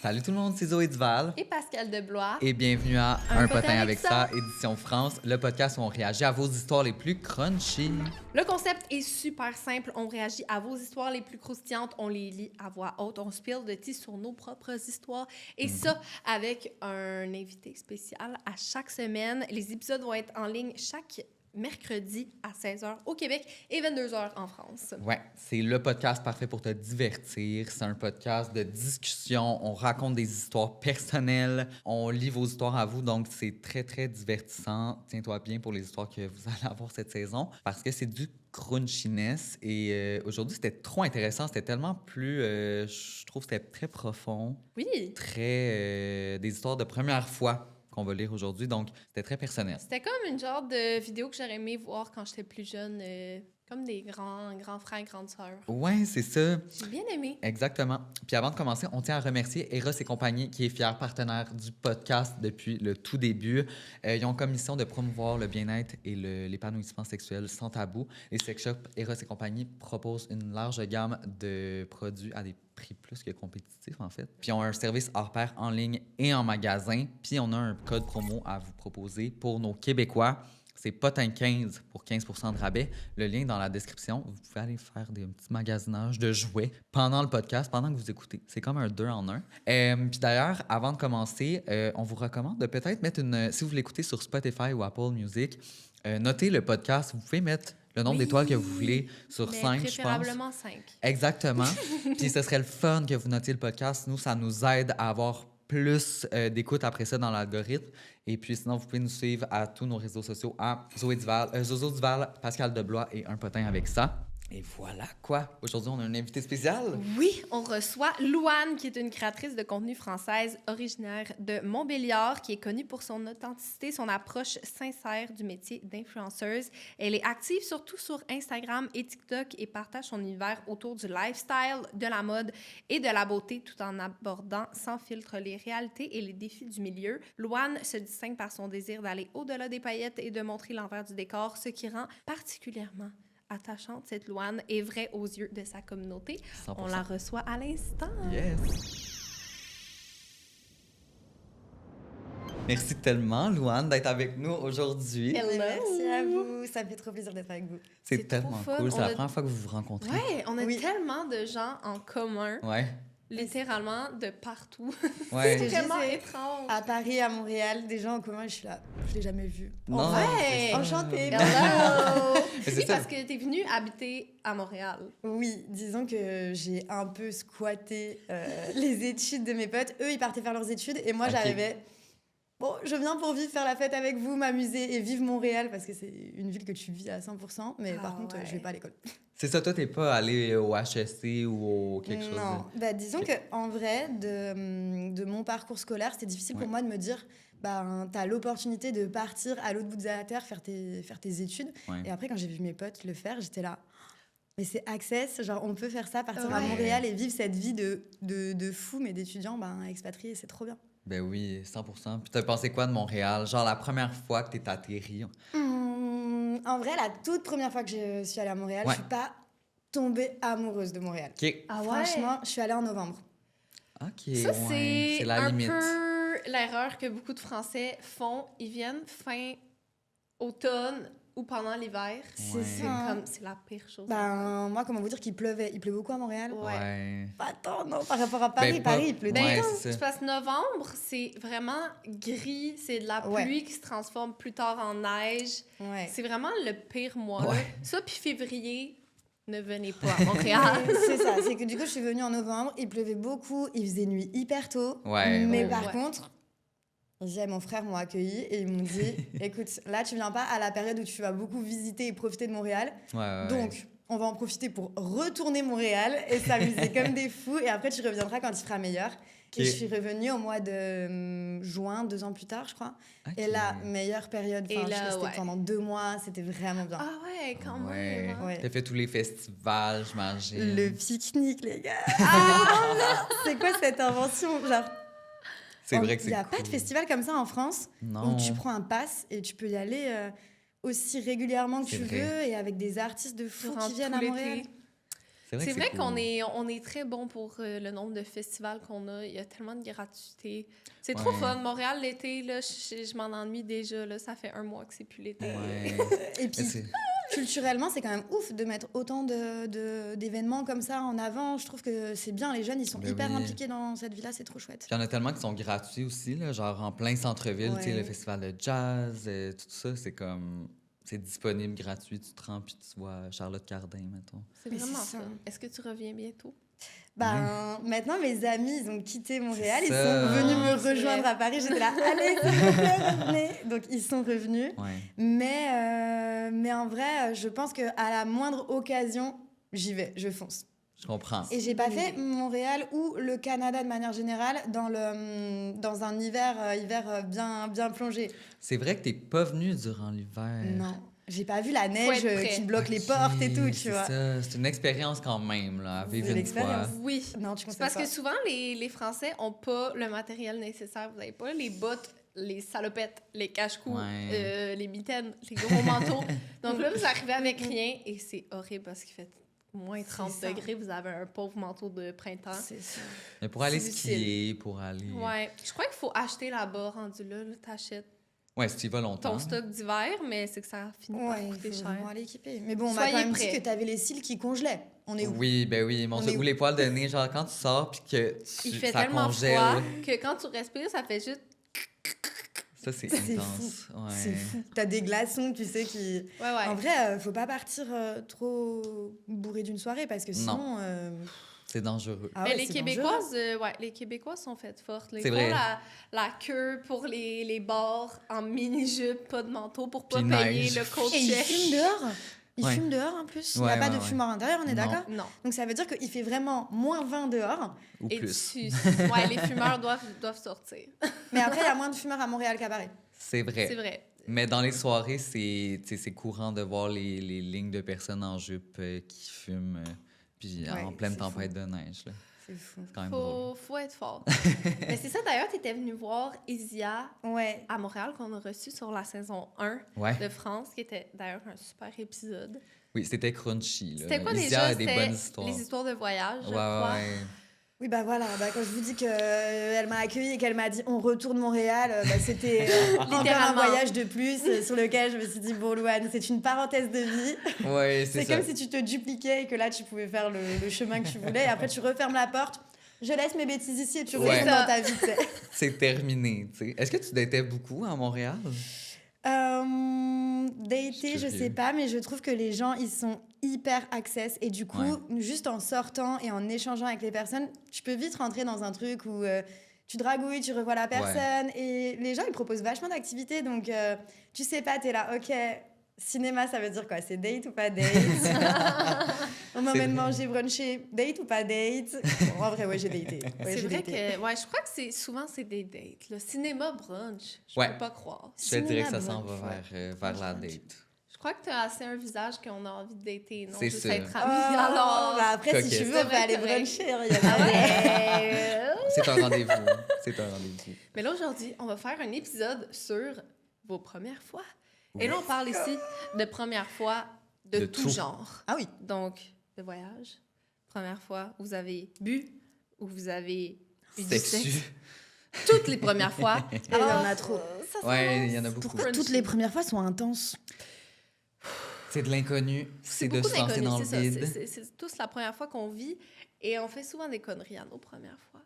Salut tout le monde, c'est Zoé Duval. Et Pascal Deblois. Et bienvenue à Un potin avec ça, édition France, le podcast où on réagit à vos histoires les plus crunchy. Le concept est super simple. On réagit à vos histoires les plus croustillantes. On les lit à voix haute. On spill de tea sur nos propres histoires. Et ça, avec un invité spécial à chaque semaine. Les épisodes vont être en ligne chaque mercredi à 16h au Québec et 22h en France. Ouais, c'est le podcast parfait pour te divertir. C'est un podcast de discussion. On raconte des histoires personnelles. On lit vos histoires à vous, donc c'est très, très divertissant. Tiens-toi bien pour les histoires que vous allez avoir cette saison parce que c'est du crunchiness. Et aujourd'hui, c'était trop intéressant. C'était tellement plus... je trouve que c'était très profond. Oui. Très... des histoires de première fois qu'on va lire aujourd'hui, donc c'était très personnel. C'était comme une genre de vidéo que j'aurais aimé voir quand j'étais plus jeune, comme des grands frères, grandes sœurs. Ouais, c'est ça. J'ai bien aimé. Exactement. Puis avant de commencer, on tient à remercier Eros et compagnie, qui est fier partenaire du podcast depuis le tout début. Ils ont comme mission de promouvoir le bien-être et l'épanouissement sexuel sans tabou. Les sex shops Eros et compagnie proposent une large gamme de produits à des prix plus que compétitifs, en fait. Puis on a un service hors pair en ligne et en magasin. Puis on a un code promo à vous proposer pour nos Québécois. C'est potin15 pour 15% de rabais. Le lien est dans la description. Vous pouvez aller faire des petits magasinages de jouets pendant le podcast, pendant que vous écoutez. C'est comme un 2 en 1. Puis d'ailleurs, avant de commencer, on vous recommande de peut-être mettre si vous l'écoutez sur Spotify ou Apple Music, notez le podcast. Vous pouvez mettre le nombre d'étoiles que vous voulez sur 5, je pense. Préférablement 5. Exactement. Puis ce serait le fun que vous notiez le podcast. Nous, ça nous aide à avoir plus d'écoute après ça dans l'algorithme. Et puis sinon, vous pouvez nous suivre à tous nos réseaux sociaux à Zoé Duval, Zozo Duval, Pascal Deblois et Un potin avec ça. Et voilà quoi. Aujourd'hui, on a un invité spécial. Oui, on reçoit Louane, qui est une créatrice de contenu française originaire de Montbéliard, qui est connue pour son authenticité, son approche sincère du métier d'influenceuse. Elle est active surtout sur Instagram et TikTok et partage son univers autour du lifestyle, de la mode et de la beauté, tout en abordant sans filtre les réalités et les défis du milieu. Louane se distingue par son désir d'aller au-delà des paillettes et de montrer l'envers du décor, ce qui rend particulièrement attachante, cette Louane est vraie aux yeux de sa communauté. 100%. On la reçoit à l'instant. Yes. Merci tellement, Louane, d'être avec nous aujourd'hui. Hello. Merci à vous. Ça me fait trop plaisir d'être avec vous. C'est tellement trop fun. cool. C'est la première fois que vous vous rencontrez. Ouais, on a Oui. tellement de gens en commun, Ouais. littéralement de partout. Ouais. C'est vraiment Je sais. étrange. À Paris, à Montréal, des gens en commun, je suis là. Je l'ai jamais vu. Non, Ouais. c'est ça. Enchantée. Hello! Mais c'est Oui, ça. parce que t'es venue habiter à Montréal. Oui, disons que j'ai un peu squatté les études de mes potes. Eux, ils partaient faire leurs études et moi, Ok. j'arrivais. Bon, je viens pour vivre, faire la fête avec vous, m'amuser et vivre Montréal parce que c'est une ville que tu vis à 100%. Mais Ah par contre, ouais. je vais pas à l'école. C'est ça, toi, t'es pas allé au HSC ou au quelque chose Non, de... disons que en vrai, de mon parcours scolaire, c'était difficile Ouais. pour moi de me dire, t'as l'opportunité de partir à l'autre bout de la terre faire tes études. Ouais. Et après, quand j'ai vu mes potes le faire, j'étais là, mais c'est access, genre on peut faire ça, partir à Ouais. Montréal et vivre cette vie de fou, mais d'étudiant, expatrié, c'est trop bien. Ben oui, 100%. Puis t'as pensé quoi de Montréal? Genre la première fois que t'es atterri? En vrai, la toute première fois que je suis allée à Montréal, Ouais. je suis pas tombée amoureuse de Montréal. OK. Ah ouais? Franchement, je suis allée en novembre. OK, Ça, ouais, c'est la un limite. peu l'erreur que beaucoup de Français font. Ils viennent fin automne ou pendant l'hiver. Ouais. C'est ça. C'est la pire chose. Moi, comment vous dire qu'il pleuvait? Il pleut beaucoup à Montréal. Ouais. Attends, non, par rapport à Paris, Ben, pas- Paris, il pleut Ben, tout ouais, le temps. c'est ça. Tu passes novembre, c'est vraiment gris, c'est de la Ouais. pluie qui se transforme plus tard en neige. Ouais. C'est vraiment le pire mois. Ouais. là. Ça, puis février, ne venez pas à Montréal. C'est ça, c'est que du coup, je suis venue en novembre, il pleuvait beaucoup, il faisait nuit hyper tôt. Ouais, Mais ouais. par Ouais. contre, j'ai et mon frère m'ont accueilli et ils m'ont dit écoute, là, tu viens pas à la période où tu vas beaucoup visiter et profiter de Montréal. Ouais. Donc, on va en profiter pour retourner Montréal et s'amuser comme des fous. Et après, tu reviendras quand il fera meilleur. Ok. Et je suis revenue au mois de juin, 2 ans plus tard, je crois. OK. Et là, meilleure période. Et Enfin, je là, suis restée ouais. pendant 2 mois. C'était vraiment bien. Ah ouais, quand Ouais. même. hein. Ouais. T'as fait tous les festivals, j'imagine. Le pique-nique, les gars. Ah! C'est quoi cette invention? Genre, C'est vrai que il c'est n'y a pas de cool. festival comme ça en France Non. où tu prends un pass et tu peux y aller aussi régulièrement que C'est tu vrai. veux et avec des artistes de fou Durant qui viennent tout à Montréal. l'été. C'est vrai cool. qu'on est très bon pour le nombre de festivals qu'on a. Il y a tellement de gratuité. C'est trop Ouais. fun. Montréal, l'été, là, je m'en ennuie déjà. Là, ça fait 1 mois que c'est plus l'été. Ouais. Et Mais puis, c'est- culturellement, c'est quand même ouf de mettre autant d'événements comme ça en avant. Je trouve que c'est bien. Les jeunes, ils sont Ben hyper oui. impliqués dans cette vie-là. C'est trop chouette. Puis il y en a tellement qui sont gratuits aussi, là, genre en plein centre-ville, tu sais, Ouais. le festival de jazz, tout ça, c'est comme... C'est disponible, gratuit, tu te rends puis tu vois Charlotte Cardin, mettons. C'est Mais vraiment c'est ça. fun. Est-ce que tu reviens bientôt? Maintenant, mes amis, ils ont quitté Montréal. Ils C'est sont ça. venus me C'est rejoindre vrai. à Paris. J'étais là, allez, s'il vous plaît, revenez. Donc, ils sont revenus. Ouais. Mais en vrai, je pense qu'à la moindre occasion, j'y vais, je fonce. Je comprends. Et j'ai pas Bonne fait idée. Montréal ou le Canada de manière générale dans un hiver bien plongé. C'est vrai que t'es pas venu durant l'hiver. Non, j'ai pas vu la Faut neige être prêt. qui bloque les Ok, portes et tout, tu c'est vois. ça. C'est une expérience quand même, là, à vivre C'est une l'expérience. fois. Oui. Non, tu C'est conseilles parce pas. que souvent, les Français ont pas le matériel nécessaire. Vous n'avez pas les bottes, les salopettes, les cache-cous, Ouais. les mitaines, les gros manteaux. Donc là, vous arrivez avec rien et c'est horrible parce qu'il fait moins 30 ça. degrés. Vous avez un pauvre manteau de printemps. C'est ça. Mais pour aller C'est skier, pour aller... Ouais. Je crois qu'il faut acheter là-bas, rendu là. T'achètes Ouais, si tu y vas longtemps. ton stock d'hiver, mais c'est que ça finit par Ouais, il coûter faut cher. vraiment aller équiper. Mais bon, on m'a Soyez quand même prêts. dit que t'avais les cils qui congelaient. On est où? Oui, ben oui, mon On Dieu, est ou où? les poils de nez, genre quand tu sors puis que Il fait ça tellement congèle. froid que quand tu respires, ça fait juste... Ça, c'est C'est intense. Ouais. C'est fou. T'as des glaçons, tu sais, qui... Ouais, ouais. En vrai, faut pas partir trop bourré d'une soirée parce que sinon... C'est dangereux. ah Mais ouais, les c'est Québécoises, les Québécoises sont faites fortes. Là. Ils C'est font vrai. la queue pour les bars en mini-jupe, pas de manteau, pour pas Puis payer neige. le coat dangereux. Et ils check. fument dehors. Ils Ouais. fument dehors en plus. Il n'y Ouais, a pas ouais, de ouais. fumeur intérieur, on est Non. d'accord? Non. Donc ça veut dire qu'il fait vraiment moins 20 dehors. Ou Et plus. ouais, les fumeurs doivent sortir. Mais après, il y a moins de fumeurs à Montréal qu'à Paris. C'est vrai. C'est vrai. Mais dans les soirées, c'est courant de voir les lignes de personnes en jupe qui fument puis Ouais, en pleine c'est tempête de neige. Là. C'est fou. C'est quand même drôle. Faut être fort. Mais c'est ça, d'ailleurs, tu étais venu voir Isia Ouais. à Montréal, qu'on a reçu sur la saison 1 Ouais. de France, qui était d'ailleurs un super épisode. Oui, c'était crunchy. Là. C'était quoi Isia déjà? a des C'était bonnes histoires. les histoires de voyage, je Ouais, crois. ouais. Oui, bah voilà, quand je vous dis qu'elle m'a accueillie et qu'elle m'a dit on retourne Montréal, c'était encore un Littéralement. voyage de plus sur lequel je me suis dit bon, Louane, c'est une parenthèse de vie. Ouais, c'est C'est ça. comme si tu te dupliquais et que là tu pouvais faire le chemin que tu voulais et après tu refermes la porte. Je laisse mes bêtises ici et tu Ouais. retournes dans ta vie. tu sais. C'est terminé. Tu sais. Est-ce que tu datais beaucoup à Montréal? Dater, je curieux. sais pas, mais je trouve que les gens, ils sont hyper access. Et du coup, juste en sortant et en échangeant avec les personnes, tu peux vite rentrer dans un truc où tu dragouilles, tu revois la personne. Et les gens, ils proposent vachement d'activités. Donc, tu sais pas, t'es là, ok, cinéma, ça veut dire quoi? C'est date ou pas date? On m'emmène vrai. manger, bruncher, date ou pas date? Bon, en vrai, ouais, j'ai daté. Ouais, C'est j'ai vrai daté. que, ouais, je crois que souvent c'est des dates. Le cinéma brunch, je Ouais. peux pas croire. Je te dirais que ça Cinéma s'en va brunch, vers la date. Je crois que tu as assez un visage qu'on a envie de dater, non C'est juste sûr. être Oh, amis. Alors, bah après, si Coquette. tu veux, on peut C'est aller correct. bruncher. hein, y a ah pas de- ouais. C'est un rendez-vous. C'est un rendez-vous. Mais là, aujourd'hui, on va faire un épisode sur vos premières fois. Et Oui. là, on parle ici de première fois de, De tout tout. genre. Ah oui. Donc, de voyage, première fois où vous avez bu ou vous avez eu du Sexu. sexe. Toutes les premières fois. il y en a trop. Ça Ouais, s'annonce. il y en a beaucoup. Pourquoi toutes les premières fois sont intenses? C'est de l'inconnu. C'est de beaucoup se lancer d'inconnus, dans le c'est ça. vide. C'est tous la première fois qu'on vit et on fait souvent des conneries à nos premières fois.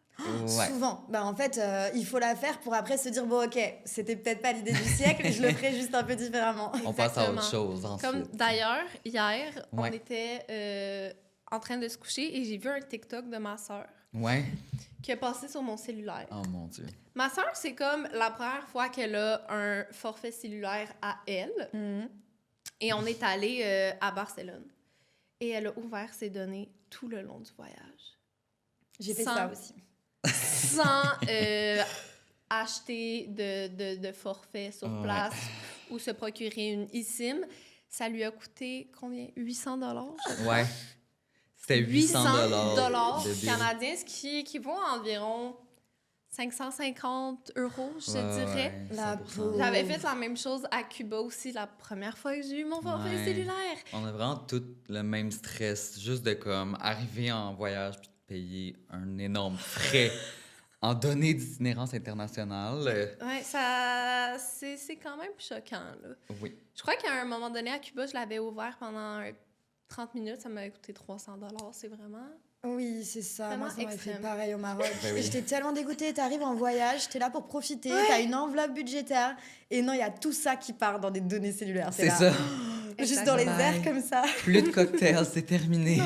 Ouais. Souvent. Bah, en fait, il faut la faire pour après se dire bon, ok, c'était peut-être pas l'idée du siècle, je le ferai juste un peu différemment. On passe à autre Exactement. chose ensuite. Comme d'ailleurs, hier, on Ouais. était en train de se coucher et j'ai vu un TikTok de ma sœur Ouais. qui est passé sur mon cellulaire. Oh mon Dieu. Ma sœur, c'est comme la première fois qu'elle a un forfait cellulaire à elle. Mhm. Et on est allé à Barcelone. Et elle a ouvert ses données tout le long du voyage. J'ai fait Sans- ça aussi. Sans acheter de forfait sur Ouais. place ou se procurer une eSIM. Ça lui a coûté combien? 800 $? Ouais. C'était 800 $800 de bill. canadiens, ce qui équivaut à environ 550 €, je Ouais, dirais. ouais, La 100%. pauvre. J'avais fait la même chose à Cuba aussi la première fois que j'ai eu mon forfait Ouais. cellulaire. On a vraiment tout le même stress, juste de comme arriver en voyage puis de payer un énorme frais en données d'itinérance internationale. Ouais, c'est quand même choquant, là. Oui. Je crois qu'à un moment donné, à Cuba, je l'avais ouvert pendant 30 minutes. Ça m'avait coûté 300 $. C'est vraiment... Oui, c'est ça. Vraiment Moi, ça m'avait fait extrême. pareil au Maroc. Ben oui. J'étais tellement dégoûtée. T'arrives en voyage, t'es là pour profiter, Ouais. t'as une enveloppe budgétaire. Et non, il y a tout ça qui part dans des données cellulaires. T'es C'est là, ça. juste dans les Bye. airs comme ça. Plus de cocktails, c'est terminé.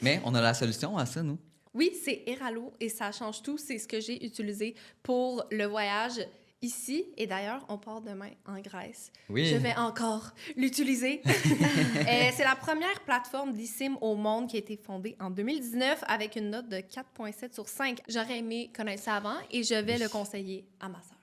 Mais on a la solution à ça, nous. Oui, c'est Eralo et ça change tout. C'est ce que j'ai utilisé pour le voyage ici. Et d'ailleurs, on part demain en Grèce. Oui. Je vais encore l'utiliser. C'est la première plateforme d'eSIM au monde qui a été fondée en 2019 avec une note de 4,7 sur 5. J'aurais aimé connaître ça avant et je vais le conseiller à ma sœur.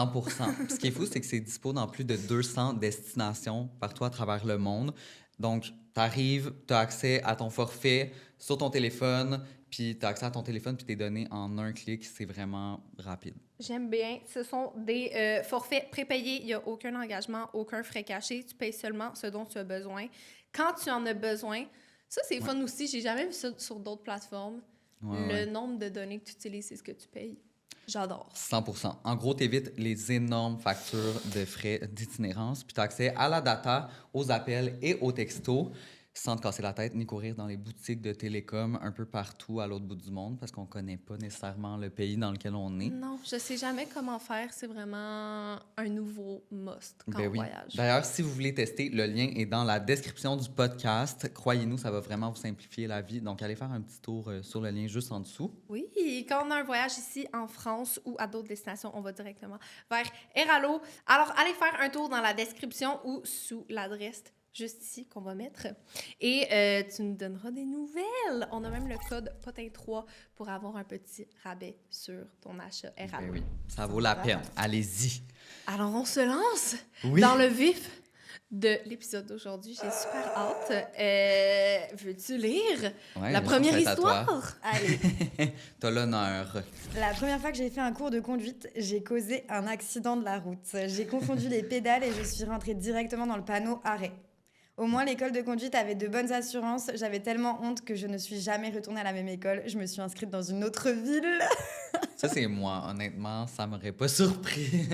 100%. Puis ce qui est fou, c'est que c'est dispo dans plus de 200 destinations partout à travers le monde. Donc, tu arrives, tu as accès à ton forfait sur ton téléphone, puis tu as accès à ton téléphone puis tes données en un clic. C'est vraiment rapide. J'aime bien. Ce sont des forfaits prépayés. Il n'y a aucun engagement, aucun frais caché. Tu payes seulement ce dont tu as besoin. Quand tu en as besoin, ça, c'est fun aussi. J'ai jamais vu ça sur d'autres plateformes. Ouais, Le nombre de données que tu utilises, c'est ce que tu payes. J'adore. 100%. En gros, tu évites les énormes factures de frais d'itinérance, puis tu as accès à la data, aux appels et aux textos, sans te casser la tête ni courir dans les boutiques de télécom un peu partout à l'autre bout du monde, parce qu'on connaît pas nécessairement le pays dans lequel on est. Non, je sais jamais comment faire. C'est vraiment un nouveau must quand Ben on oui. voyage. D'ailleurs, si vous voulez tester, le lien est dans la description du podcast. Croyez-nous, ça va vraiment vous simplifier la vie. Donc, allez faire un petit tour sur le lien juste en dessous. Oui, quand on a un voyage ici en France ou à d'autres destinations, on va directement vers Eralo. Alors, allez faire un tour dans la description ou sous l'adresse juste ici qu'on va mettre. Et tu nous donneras des nouvelles. On a même le code POTIN3 pour avoir un petit rabais sur ton achat Eralo. Ben oui, ça vaut la peine. Allez-y. Alors, on se lance Oui. dans le vif de l'épisode d'aujourd'hui. J'ai super hâte. Veux-tu lire Ouais, la je première pense que c'est à toi. histoire? Allez. T'as l'honneur. La première fois que j'ai fait un cours de conduite, j'ai causé un accident de la route. J'ai confondu les pédales et je suis rentrée directement dans le panneau arrêt. Au moins, l'école de conduite avait de bonnes assurances. J'avais tellement honte que je ne suis jamais retournée à la même école. Je me suis inscrite dans une autre ville. Ça, c'est moi. Honnêtement, ça m'aurait pas surpris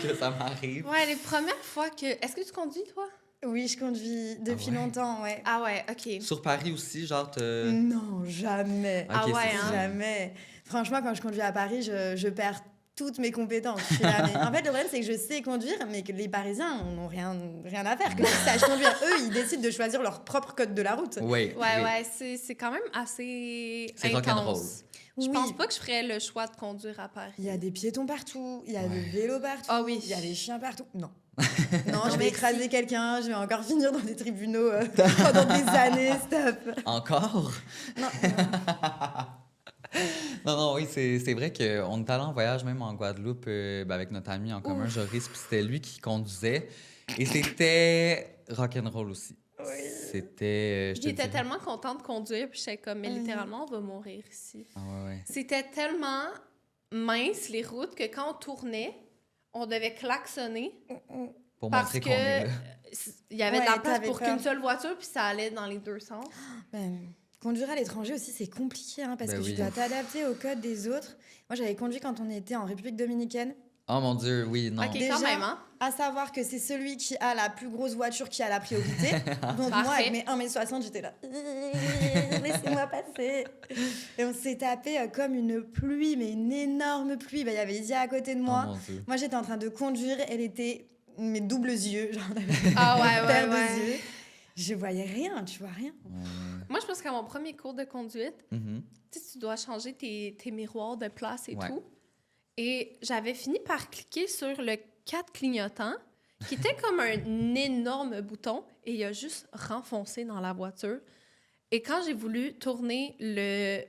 que ça m'arrive. Ouais, les premières fois que... Est-ce que tu conduis, toi? Oui, je conduis depuis ouais? longtemps, ouais. Ah ouais, OK. Sur Paris aussi, genre, Non, jamais. Ok, Ah ouais, c'est hein? ça. Jamais. Franchement, quand je conduis à Paris, je perds toutes mes compétences. Je suis là, mais en fait, le problème, c'est que je sais conduire, mais que les Parisiens n'ont rien à faire. Que je sache conduire. Eux, ils décident de choisir leur propre code de la route. Oui. Ouais, c'est quand même assez C'est rock'n'roll. intense. Je Oui. pense pas que je ferais le choix de conduire à Paris. Il y a des piétons partout, il y a Ouais. des vélos partout, Ah oui. il y a des chiens partout. Non. Non, je vais écraser quelqu'un, je vais encore finir dans des tribunaux pendant des années, stop. Encore? Non, Non, oui, c'est vrai qu'on est allé en voyage même en Guadeloupe avec notre ami en commun, Joris, puis c'était lui qui conduisait. Et c'était rock'n'roll aussi. Oui. C'était... je te J'étais dirais- tellement contente de conduire, puis j'étais comme, mais Mhm. littéralement, on va mourir ici. Ah ouais. C'était tellement mince, les routes, que quand on tournait, on devait klaxonner Pour parce montrer que qu'on est là. il y avait de Ouais, la place t'avais pour peur. qu'une seule voiture, puis ça allait dans les deux sens. Ben, conduire à l'étranger aussi, c'est compliqué, hein, parce Ben que oui. tu dois t'adapter au code des autres. Moi, j'avais conduit quand on était en République dominicaine. Oh mon Dieu, oui, non. OK, Déjà, quand même, hein? À savoir que c'est celui qui a la plus grosse voiture qui a la priorité. Donc moi, Parfait. avec mes 1,60 m, j'étais là. Laissez-moi passer. Et on s'est tapé comme une pluie, mais une énorme pluie. Ben, il y avait Isia à côté de Oh moi. mon Dieu. Moi, j'étais en train de conduire. Elle était mes doubles yeux. Genre, on avait Ah une ouais, paire ouais, de ouais. yeux. Je voyais rien, tu vois rien. Ouais. Moi, je pense qu'à mon premier cours de conduite, Mhm. tu sais, tu dois changer tes miroirs de place et Ouais. tout. Et j'avais fini par cliquer sur le 4 clignotant, qui était comme un énorme bouton, et il a juste renfoncé dans la voiture. Et quand j'ai voulu tourner Les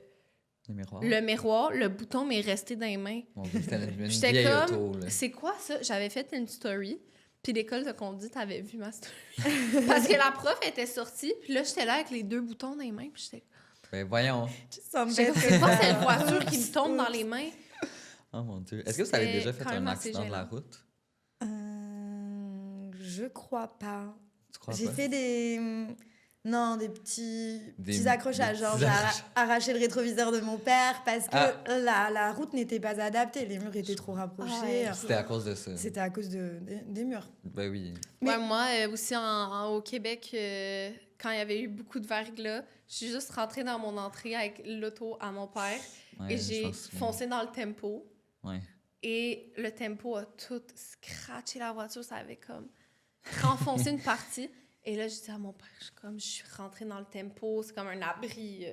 miroirs. le miroir, le bouton m'est resté dans les mains. Mon Dieu, c'était une J'étais vieille comme, auto, là. c'est quoi ça? J'avais fait une story, puis l'école de conduite avait vu ma story. Parce que la prof était sortie, puis là, j'étais là avec les deux boutons dans les mains, puis j'étais Ben voyons. Tu sens comme, c'est bête quoi que cette ça- voiture qui me tombe dans les mains? Oh mon Dieu. Est-ce que vous avez C'était déjà fait quand un même assez accident de la gênant. route? Je crois pas. Tu crois J'ai pas? fait non, des petits accrochages. des Genre, petits j'ai accrochages. arraché le rétroviseur de mon père parce que Ah. la route n'était pas adaptée. Les murs étaient trop rapprochés. ouais. C'était à cause de ça. C'était à cause des murs. Ben oui. Mais- Ouais, moi, aussi, au Québec, quand il y avait eu beaucoup de verglas, je suis juste rentrée dans mon entrée avec l'auto à mon père Ouais, et je j'ai m'en souviens. foncé dans le tempo. Ouais. Et le tempo a tout scratché la voiture. Ça avait comme renfoncé une partie. Et là, je dis à mon père, je suis rentrée dans le tempo. C'est comme un abri.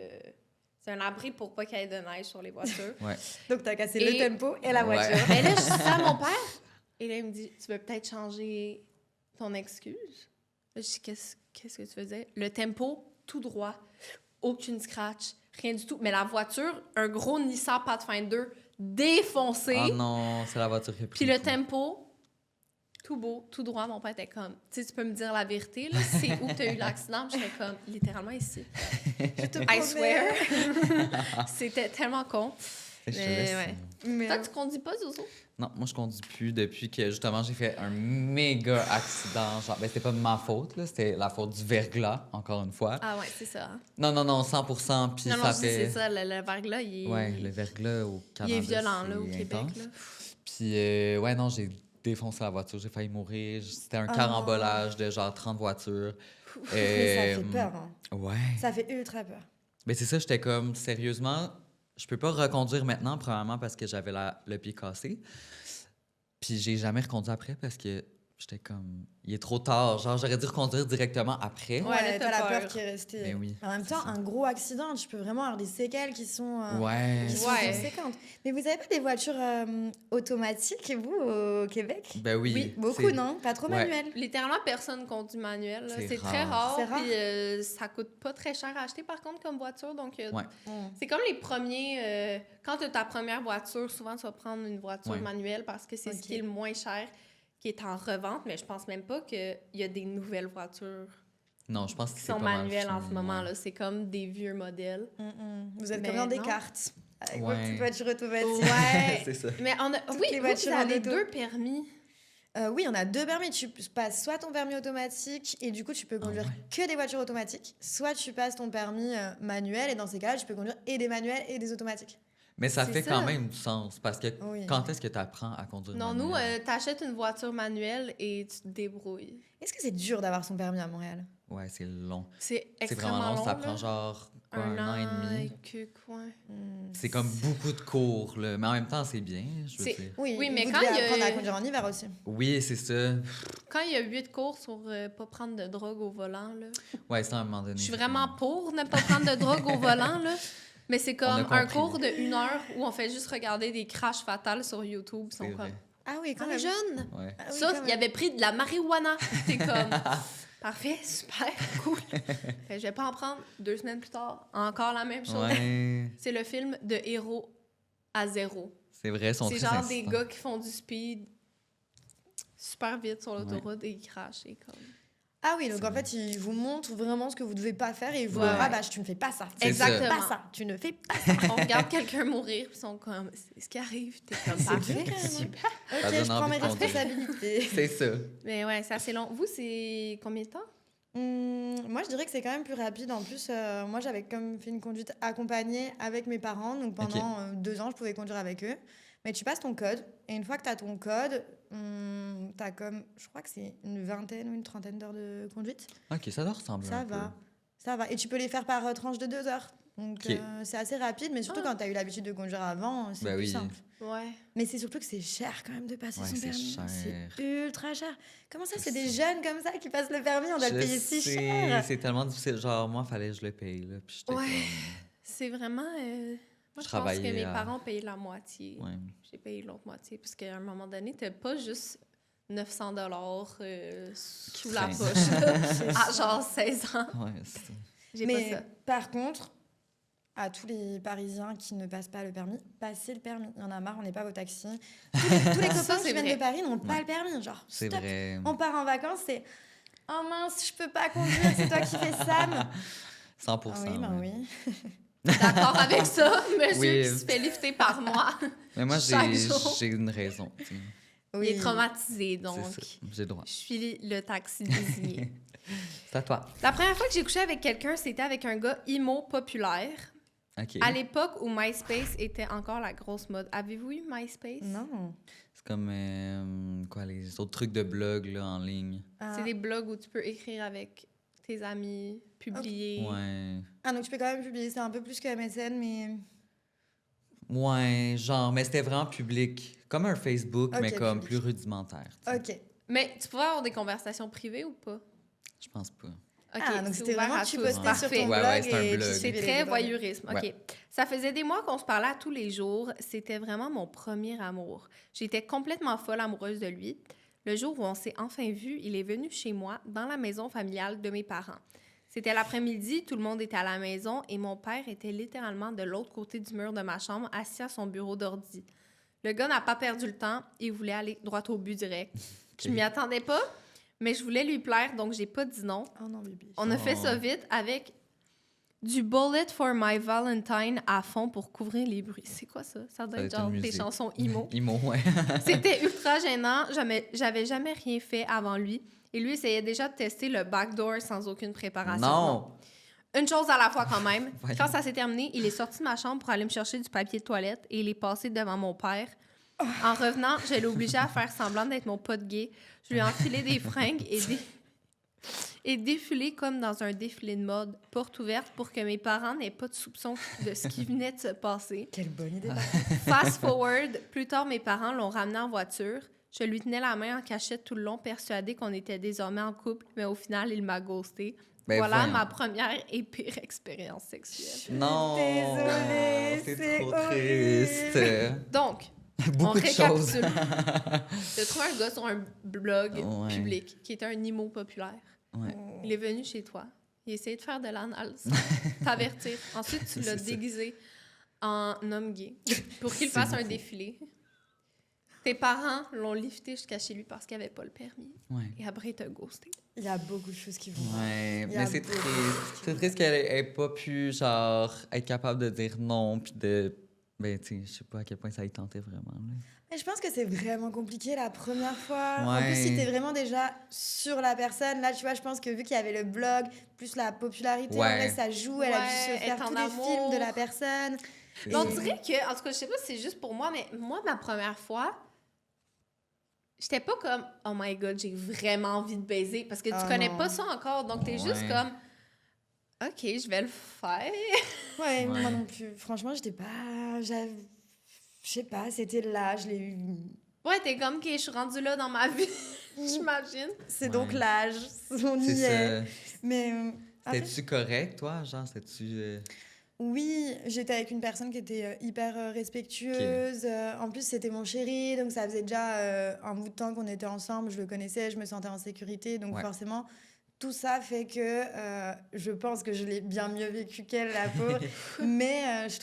C'est un abri pour pas qu'il y ait de neige sur les voitures. Ouais. Donc, t'as cassé Et- le tempo et la Ouais. voiture. Et là, je dis ça à mon père. Et là, il me dit, tu veux peut-être changer ton excuse? Là, je dis, qu'est-ce que tu veux dire? Le tempo, tout droit. Aucune scratch. Rien du tout. Mais la voiture, un gros Nissan Pathfinder défoncé. Oh non, c'est la voiture qui a pris. Puis le coup. tempo, tout beau, tout droit. Mon père était comme, tu sais, tu peux me dire la vérité, là, c'est où tu as eu l'accident? Puis j'étais comme, littéralement ici. Je te I promets. swear. C'était tellement con. Je te Mais laisse. ouais. Mais, Toi, tu conduis pas, Zozo? Non, moi, je conduis plus depuis que, justement, j'ai fait un méga accident. Genre, ben, c'était pas ma faute, là. C'était la faute du verglas, encore une fois. Ah ouais, c'est ça. Hein. Non, 100%. Puis Non, ça je dis, fait... c'est ça, le verglas, il est, Ouais, le verglas au Canada, il est violent, là, au c'est Québec. intense. Là. Puis, ouais, non, j'ai défoncé la voiture. J'ai failli mourir. C'était un Oh. carambolage de genre 30 voitures. mais ça fait peur. Hein. Ouais. Ça fait ultra peur. Mais c'est ça, j'étais comme, sérieusement, je peux pas reconduire maintenant, premièrement parce que j'avais le pied cassé. Puis j'ai jamais reconduit après parce que j'étais comme, il est trop tard. Genre, j'aurais dû reconduire directement après. Ouais, Ouais, là, t'as t'as la peur peur. qui est restée. Mais oui, En même c'est temps, ça. un gros accident, tu peux vraiment avoir des séquelles qui sont, Ouais. qui sont Ouais. conséquentes. Mais vous avez pas des voitures automatiques, vous, au Québec? Ben oui. Oui, beaucoup, c'est- non? Pas trop Ouais. manuel. Littéralement, personne conduit manuel. là. C'est C'est très rare. rare. C'est rare. Puis ça coûte pas très cher à acheter, par contre, comme voiture. Donc, Ouais. c'est comme les premiers... quand tu as ta première voiture, souvent, tu vas prendre une voiture Ouais. manuelle parce que c'est ce Ok. qui est le moins cher, qui est en revente. Mais je pense même pas qu'il y a des nouvelles voitures Non, je pense que qui c'est sont pas mal manuelles en fini, ce moment. ouais. là. C'est comme des vieux modèles. Vous êtes Mais comme dans des non. cartes. Avec vos Ouais. petites voitures automatiques. Ouais. C'est ça. Mais on a... Toutes Oui, les vous, voitures vous en avez auto. 2 permis. Oui, on a 2 permis. Tu passes soit ton permis automatique et du coup, tu peux conduire ouais. que des voitures automatiques, soit tu passes ton permis manuel et dans ces cas-là, tu peux conduire et des manuels et des automatiques. Mais ça C'est fait ça. quand même du sens parce que Oui. quand est-ce que tu apprends à conduire Non, manuel? nous, t'achètes une voiture manuelle et tu te débrouilles. Est-ce que c'est dur d'avoir son permis à Montréal? Ouais, c'est long. C'est C'est extrêmement vraiment long. Ça long, prend là. genre quoi, un an et demi. Ouais. C'est comme beaucoup de cours, là. Mais en même temps, c'est bien, je veux C'est- dire. Oui, Oui, mais vous quand devez il y a- apprendre à conduire en hiver aussi. Oui, c'est ça. Quand il y a 8 cours sur pas prendre de drogue au volant, là, Ouais, ça, à un moment donné. je suis c'est vraiment comme- pour ne pas prendre de drogue au volant, là. Mais c'est On a comme un compris. cours de 1 heure où on fait juste regarder des crashs fatales sur YouTube. Ils sont C'est comme, vrai. Ah oui, ah, quand les même. jeunes! Ouais. Ah oui, Ça, quand il même. avait pris de la marijuana. T'es comme, parfait, super, cool. Fait, je vais pas en prendre 2 semaines plus tard. Encore la même chose. Ouais. C'est le film de héros à zéro. C'est vrai, ils sont C'est très genre des insistants. gars qui font du speed super vite sur l'autoroute et ils crashent. Et comme... Ah oui, donc en fait, ils vous montrent vraiment ce que vous devez pas faire et ils vous Ouais. rabâchent. Tu ne fais pas ça. C'est ça. Exactement. Pas ça. Tu ne fais pas On regarde quelqu'un mourir, puis ils sont comme, c'est ce qui arrive. T'es comme, parfait, bien, quand même. super. Ça Ok, donne je prends envie mes de conduire. responsabilités. C'est ça. Mais ouais, c'est assez long. Vous, c'est combien de temps? Moi, je dirais que c'est quand même plus rapide. En plus, moi, j'avais comme fait une conduite accompagnée avec mes parents. Donc, pendant 2 ans, je pouvais conduire avec eux. Mais tu passes ton code. Et une fois que tu as ton code, tu as comme, je crois que c'est une vingtaine ou une trentaine d'heures de conduite. OK, ça doit ressembler Ça un va. peu. Ça va. Et tu peux les faire par tranche de 2 heures. Donc, Ok. c'est assez rapide. Mais surtout, Ah. quand tu as eu l'habitude de conduire avant, c'est Ben plus oui. simple. Ouais. Mais c'est surtout que c'est cher quand même de passer Ouais, son c'est permis. cher. C'est ultra cher. Comment ça, Je c'est des sais. jeunes comme ça qui passent le permis? On doit Je le payer si sais, cher. c'est tellement difficile. Genre, moi, fallait que je le paye, là. Puis j'étais Ouais. comme... C'est vraiment... moi, je pense que travaillais mes à- parents payaient la moitié. Ouais. J'ai payé l'autre moitié. Parce qu'à un moment donné, t'as pas juste 900 sous la traînent. poche. là, à genre 16 ans. Ouais, c'est... J'ai Mais pas ça. par contre, à tous les Parisiens qui ne passent pas le permis, passez le permis. Il y en a marre, on n'est pas vos taxis. Tous les Ça, copains c'est qui viennent vrai. de Paris n'ont pas Ouais. le permis. Genre, C'est stop. vrai. On part en vacances, c'est oh mince, je peux pas conduire, c'est toi qui fais Sam. 100%. Ah oui, ben ouais. oui. d'accord avec ça, monsieur Oui. qui se fait lifter par moi. Mais moi, Chaque jour. j'ai une raison. Tu sais. Il est traumatisé, donc C'est ça. J'ai le droit. je suis le taxi désigné. C'est à toi. La première fois que j'ai couché avec quelqu'un, c'était avec un gars emo populaire. OK. À l'époque où MySpace était encore la grosse mode. Avez-vous eu MySpace? Non. C'est comme, quoi, les autres trucs de blog, là, en ligne. C'est des blogs où tu peux écrire avec tes amis, publier. Ouais. Ah, donc tu peux quand même publier. C'est un peu plus que MSN, mais... Ouais, genre, mais c'était vraiment public. Comme un Facebook, Ok, mais comme public. plus rudimentaire. tu sais. OK. Mais tu pouvais avoir des conversations privées ou pas? Je pense pas. OK, Ah, donc c'est c'était ouvert vraiment à tu tous. postais sur Parfait. ton Ouais, blog ouais, c'est un et blog. tu C'est suivais très les blogs. voyeurisme. OK. Ouais. Ça faisait des mois qu'on se parlait à tous les jours. C'était vraiment mon premier amour. J'étais complètement folle amoureuse de lui. Le jour où on s'est enfin vu, il est venu chez moi, dans la maison familiale de mes parents. C'était l'après-midi, tout le monde était à la maison et mon père était littéralement de l'autre côté du mur de ma chambre, assis à son bureau d'ordi. Le gars n'a pas perdu le temps et voulait aller droit au but direct. Je m'y attendais pas, mais je voulais lui plaire, donc j'ai pas dit non. Oh non, bébé. On a fait ça vite avec du Bullet for My Valentine à fond pour couvrir les bruits. C'est quoi ça? Ça doit Ça être doit être genre une des musique. chansons emo. Imo, ouais. C'était ultra gênant. J'avais jamais rien fait avant lui. Et lui essayait déjà de tester le backdoor sans aucune préparation. Non! Une chose à la fois quand même. Voyons. Quand ça s'est terminé, il est sorti de ma chambre pour aller me chercher du papier de toilette et il est passé devant mon père. En revenant, je l'ai obligé à faire semblant d'être mon pote gay. Je lui ai enfilé des fringues et défilé comme dans un défilé de mode, porte ouverte pour que mes parents n'aient pas de soupçon de ce qui venait de se passer. Quelle bonne idée. Fast forward, plus tard, mes parents l'ont ramené en voiture. Je lui tenais la main en cachette tout le long, persuadée qu'on était désormais en couple, mais au final, il m'a ghosté. Ben, Voilà voyons. ma première et pire expérience sexuelle. Non! Désolée, C'est c'est trop horrible. triste. Donc, on Beaucoup de choses. récapitule. J'ai trouvé un gars sur un blog Ouais. public qui était un emo populaire. Ouais. Il est venu chez toi. Il a essayé de faire de l'anal sans t'avertir. Ensuite, tu l'as C'est ça. déguisé en homme gay pour qu'il C'est fasse un beaucoup. défilé. Tes parents l'ont lifté jusqu'à chez lui parce qu'il n'avait pas le permis. Ouais. Et après, il t'a ghosté. Il y a beaucoup de choses qui vont. Ouais, Il y a mais c'est beaucoup de triste. choses. C'est triste qu'elle ait pas pu, genre, être capable de dire non, puis de... Ben, tu sais, je sais pas à quel point ça y tentait vraiment, là. Mais je pense que c'est vraiment compliqué la première fois. En Ouais. plus, si t'es vraiment déjà sur la personne, là, tu vois, je pense que vu qu'il y avait le blog, plus la popularité, en Ouais. vrai, ça joue. Elle a dû Ouais, se faire être en tous les amour. films de la personne. C'est Mais on ça. dirait que, en tout cas, je sais pas si c'est juste pour moi, mais moi, ma première fois, j'étais pas comme « Oh my God, j'ai vraiment envie de baiser », parce que tu Ah connais non. pas ça encore, donc t'es juste Ouais. comme « OK, je vais le faire Ouais, Ouais. moi non plus. Franchement, j'étais pas. Je sais pas, c'était là, je l'ai eu. ». Ouais, t'es comme « OK, je suis rendue là dans ma vie, j'imagine. C'est Ouais. donc l'âge, on y C'est est. ça. Mais après, C'était-tu correct, toi? Genre, c'était-tu... oui, j'étais avec une personne qui était hyper respectueuse. En plus, c'était mon chéri, donc ça faisait déjà un bout de temps qu'on était ensemble. Je le connaissais, je me sentais en sécurité. Donc Ouais. forcément, tout ça fait que je pense que je l'ai bien mieux vécu qu'elle, la pauvre. Mais je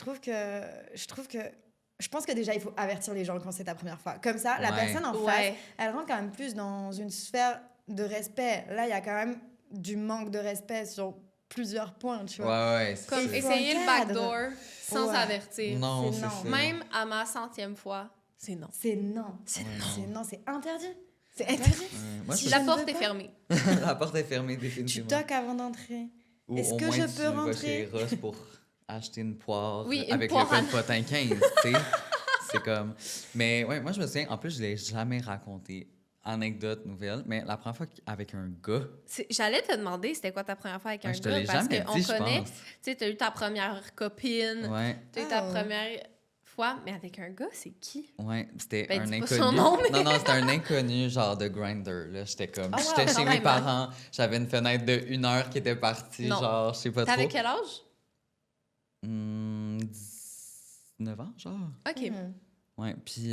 pense que déjà, il faut avertir les gens quand c'est ta première fois. Comme ça, la Ouais. personne en face, Ouais. elle rentre quand même plus dans une sphère de respect. Là, il y a quand même du manque de respect sur plusieurs points, tu Ouais, vois. ouais, c'est Comme Il faut essayer un le cadre. backdoor sans Ouais. avertir. Non, c'est c'est non. ça. Même à ma 100e fois, c'est non. C'est non. Ouais, C'est non, c'est interdit. C'est Interdit. Ouais, moi, Si je- La je ne porte veux est pas. fermée. la porte est fermée, Tu définitivement. toques avant d'entrer. Ou Est-ce au que moins, je tu peux vas rentrer? chez Ross pour acheter une poire Oui, une avec poire le à- code potin 15, tu sais. C'est comme... Mais ouais, moi, je me souviens, en plus, je l'ai jamais raconté. Anecdote, nouvelle, mais la première fois avec un gars, J'allais te demander c'était quoi ta première fois avec un je te gars, l'ai parce jamais qu'on dit, je connaît, pense. tu sais, t'as eu ta première copine, Ouais, t'as eu Ah, ta ouais. première fois, mais avec un gars, c'est qui? ouais, c'était Ben, un dis pas inconnu. son nom, mais- Non, non, c'était un inconnu, genre de Grindr, là. J'étais comme... Ah, wow, J'étais quand chez même, mes hein. parents, j'avais une fenêtre de 1 heure qui était partie, Non. genre, je sais pas trop. T'avais quel âge? 19 ans, genre. OK. Mhm. Ouais, puis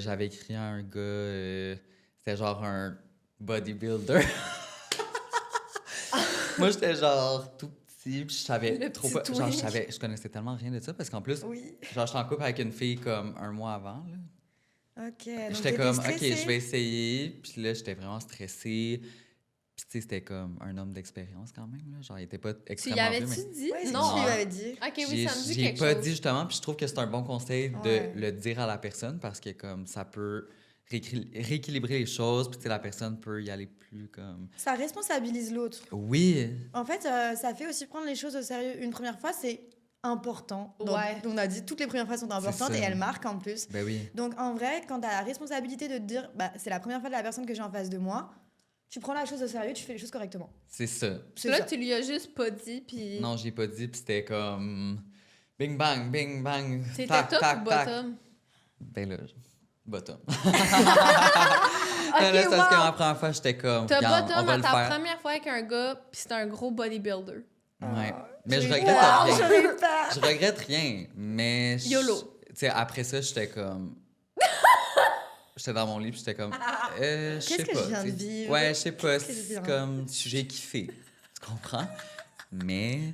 j'avais écrit à un gars, c'était genre un bodybuilder. Moi, j'étais genre tout petit, puis je savais Le trop petit pas. Genre, twink. je connaissais tellement rien de ça, parce qu'en plus, Oui. genre, j'étais en couple avec une fille comme un mois avant, là. Ok. donc J'étais t'étais comme, OK, stressée. je vais essayer. Puis là, j'étais vraiment stressée. Puis, tu sais, c'était comme un homme d'expérience quand même. Là. Genre, il était pas Tu y extrêmement vieux, avais-tu mais... dit? Ouais, c'est Non. ce que tu lui hein? avais dit. OK, oui, ça me dit J'y ai quelque pas chose. dit justement, puis je trouve que c'est un bon conseil Ouais. de le dire à la personne parce que comme ça peut rééquilibrer les choses, puis tu sais, la personne peut y aller plus comme... Ça responsabilise l'autre. Oui, En fait, ça fait aussi prendre les choses au sérieux. Une première fois, c'est important. Ouais. On a dit toutes les premières fois sont importantes ça. et elles marquent en plus. ben oui. Donc en vrai, quand tu as la responsabilité de te dire bah, c'est la première fois de la personne que j'ai en face de moi, tu prends la chose au sérieux, tu fais les choses correctement. C'est ça. C'est Là, ça. tu lui as juste pas dit, puis... Non, j'ai pas dit, puis c'était comme... Bing bang, bing bang, T'étais tac, top tac, ou tac. bottom? Ben là, bottom. OK, Là, c'est parce que wow! ma première fois, j'étais comme... T'as regarde, on bottom va à le ta faire. première fois avec un gars, puis c'était un gros bodybuilder. Ouais. Mais je J'ai eu regrette peur, rien. j'aurais eu peur. Je regrette rien, mais... YOLO. Tu sais, après ça, j'étais comme... J'étais dans mon lit, puis j'étais comme... je sais Qu'est-ce que pas, je viens de tu sais. vivre? Ouais, je sais pas, Qu'est-ce que je c'est viens? comme... J'ai kiffé, tu comprends? Mais...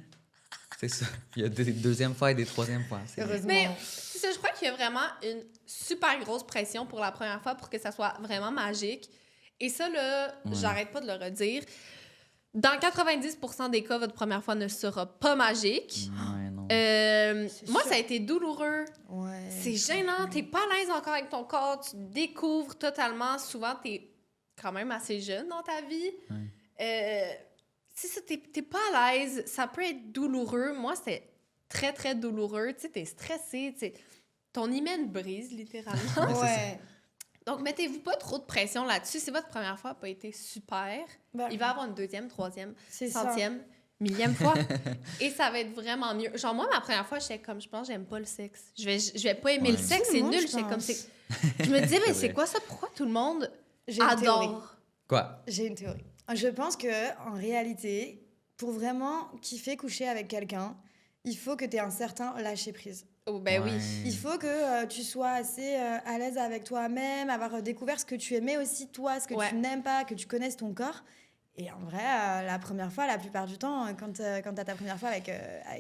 C'est ça. Il y a des deuxièmes fois et des troisièmes fois. c'est vrai. Heureusement. Mais c'est ça, je crois qu'il y a vraiment une super grosse pression pour la première fois pour que ça soit vraiment magique. Et ça, là, Ouais. j'arrête pas de le redire. Dans 90% des cas, votre première fois ne sera pas magique. Ouais, non. C'est Moi, sûr. ça a été douloureux. Ouais. C'est gênant. T'es pas à l'aise encore avec ton corps. Tu découvres totalement. Souvent, t'es quand même assez jeune dans ta vie. Si ça, t'es pas à l'aise, ça peut être douloureux. Moi, c'était très, très douloureux. Tu sais, t'es stressé. Tu sais, ton hymen brise, littéralement. Ouais. Donc, mettez-vous pas trop de pression là-dessus. Si votre première fois n'a pas été super, Bah, il va y avoir une deuxième, troisième, c'est ça. centième, millième fois. Et ça va être vraiment mieux. Genre, moi, ma première fois, j'étais comme, je pense, j'aime pas le sexe. Je vais pas aimer Ouais. le sexe, c'est Tout le monde, nul. je J'étais comme, pense. c'est... Je me disais, mais C'est c'est vrai. quoi ça? Pourquoi tout le monde J'ai une théorie. adore? Quoi? J'ai une théorie. Je pense que en réalité, pour vraiment kiffer coucher avec quelqu'un, il faut que tu aies un certain lâcher-prise. Oh, ben oui. Ouais. Il faut que tu sois assez à l'aise avec toi-même, avoir découvert ce que tu aimais aussi toi, ce que Ouais. tu n'aimes pas, que tu connaisses ton corps. Et en vrai, la première fois, la plupart du temps, quand tu as ta première fois avec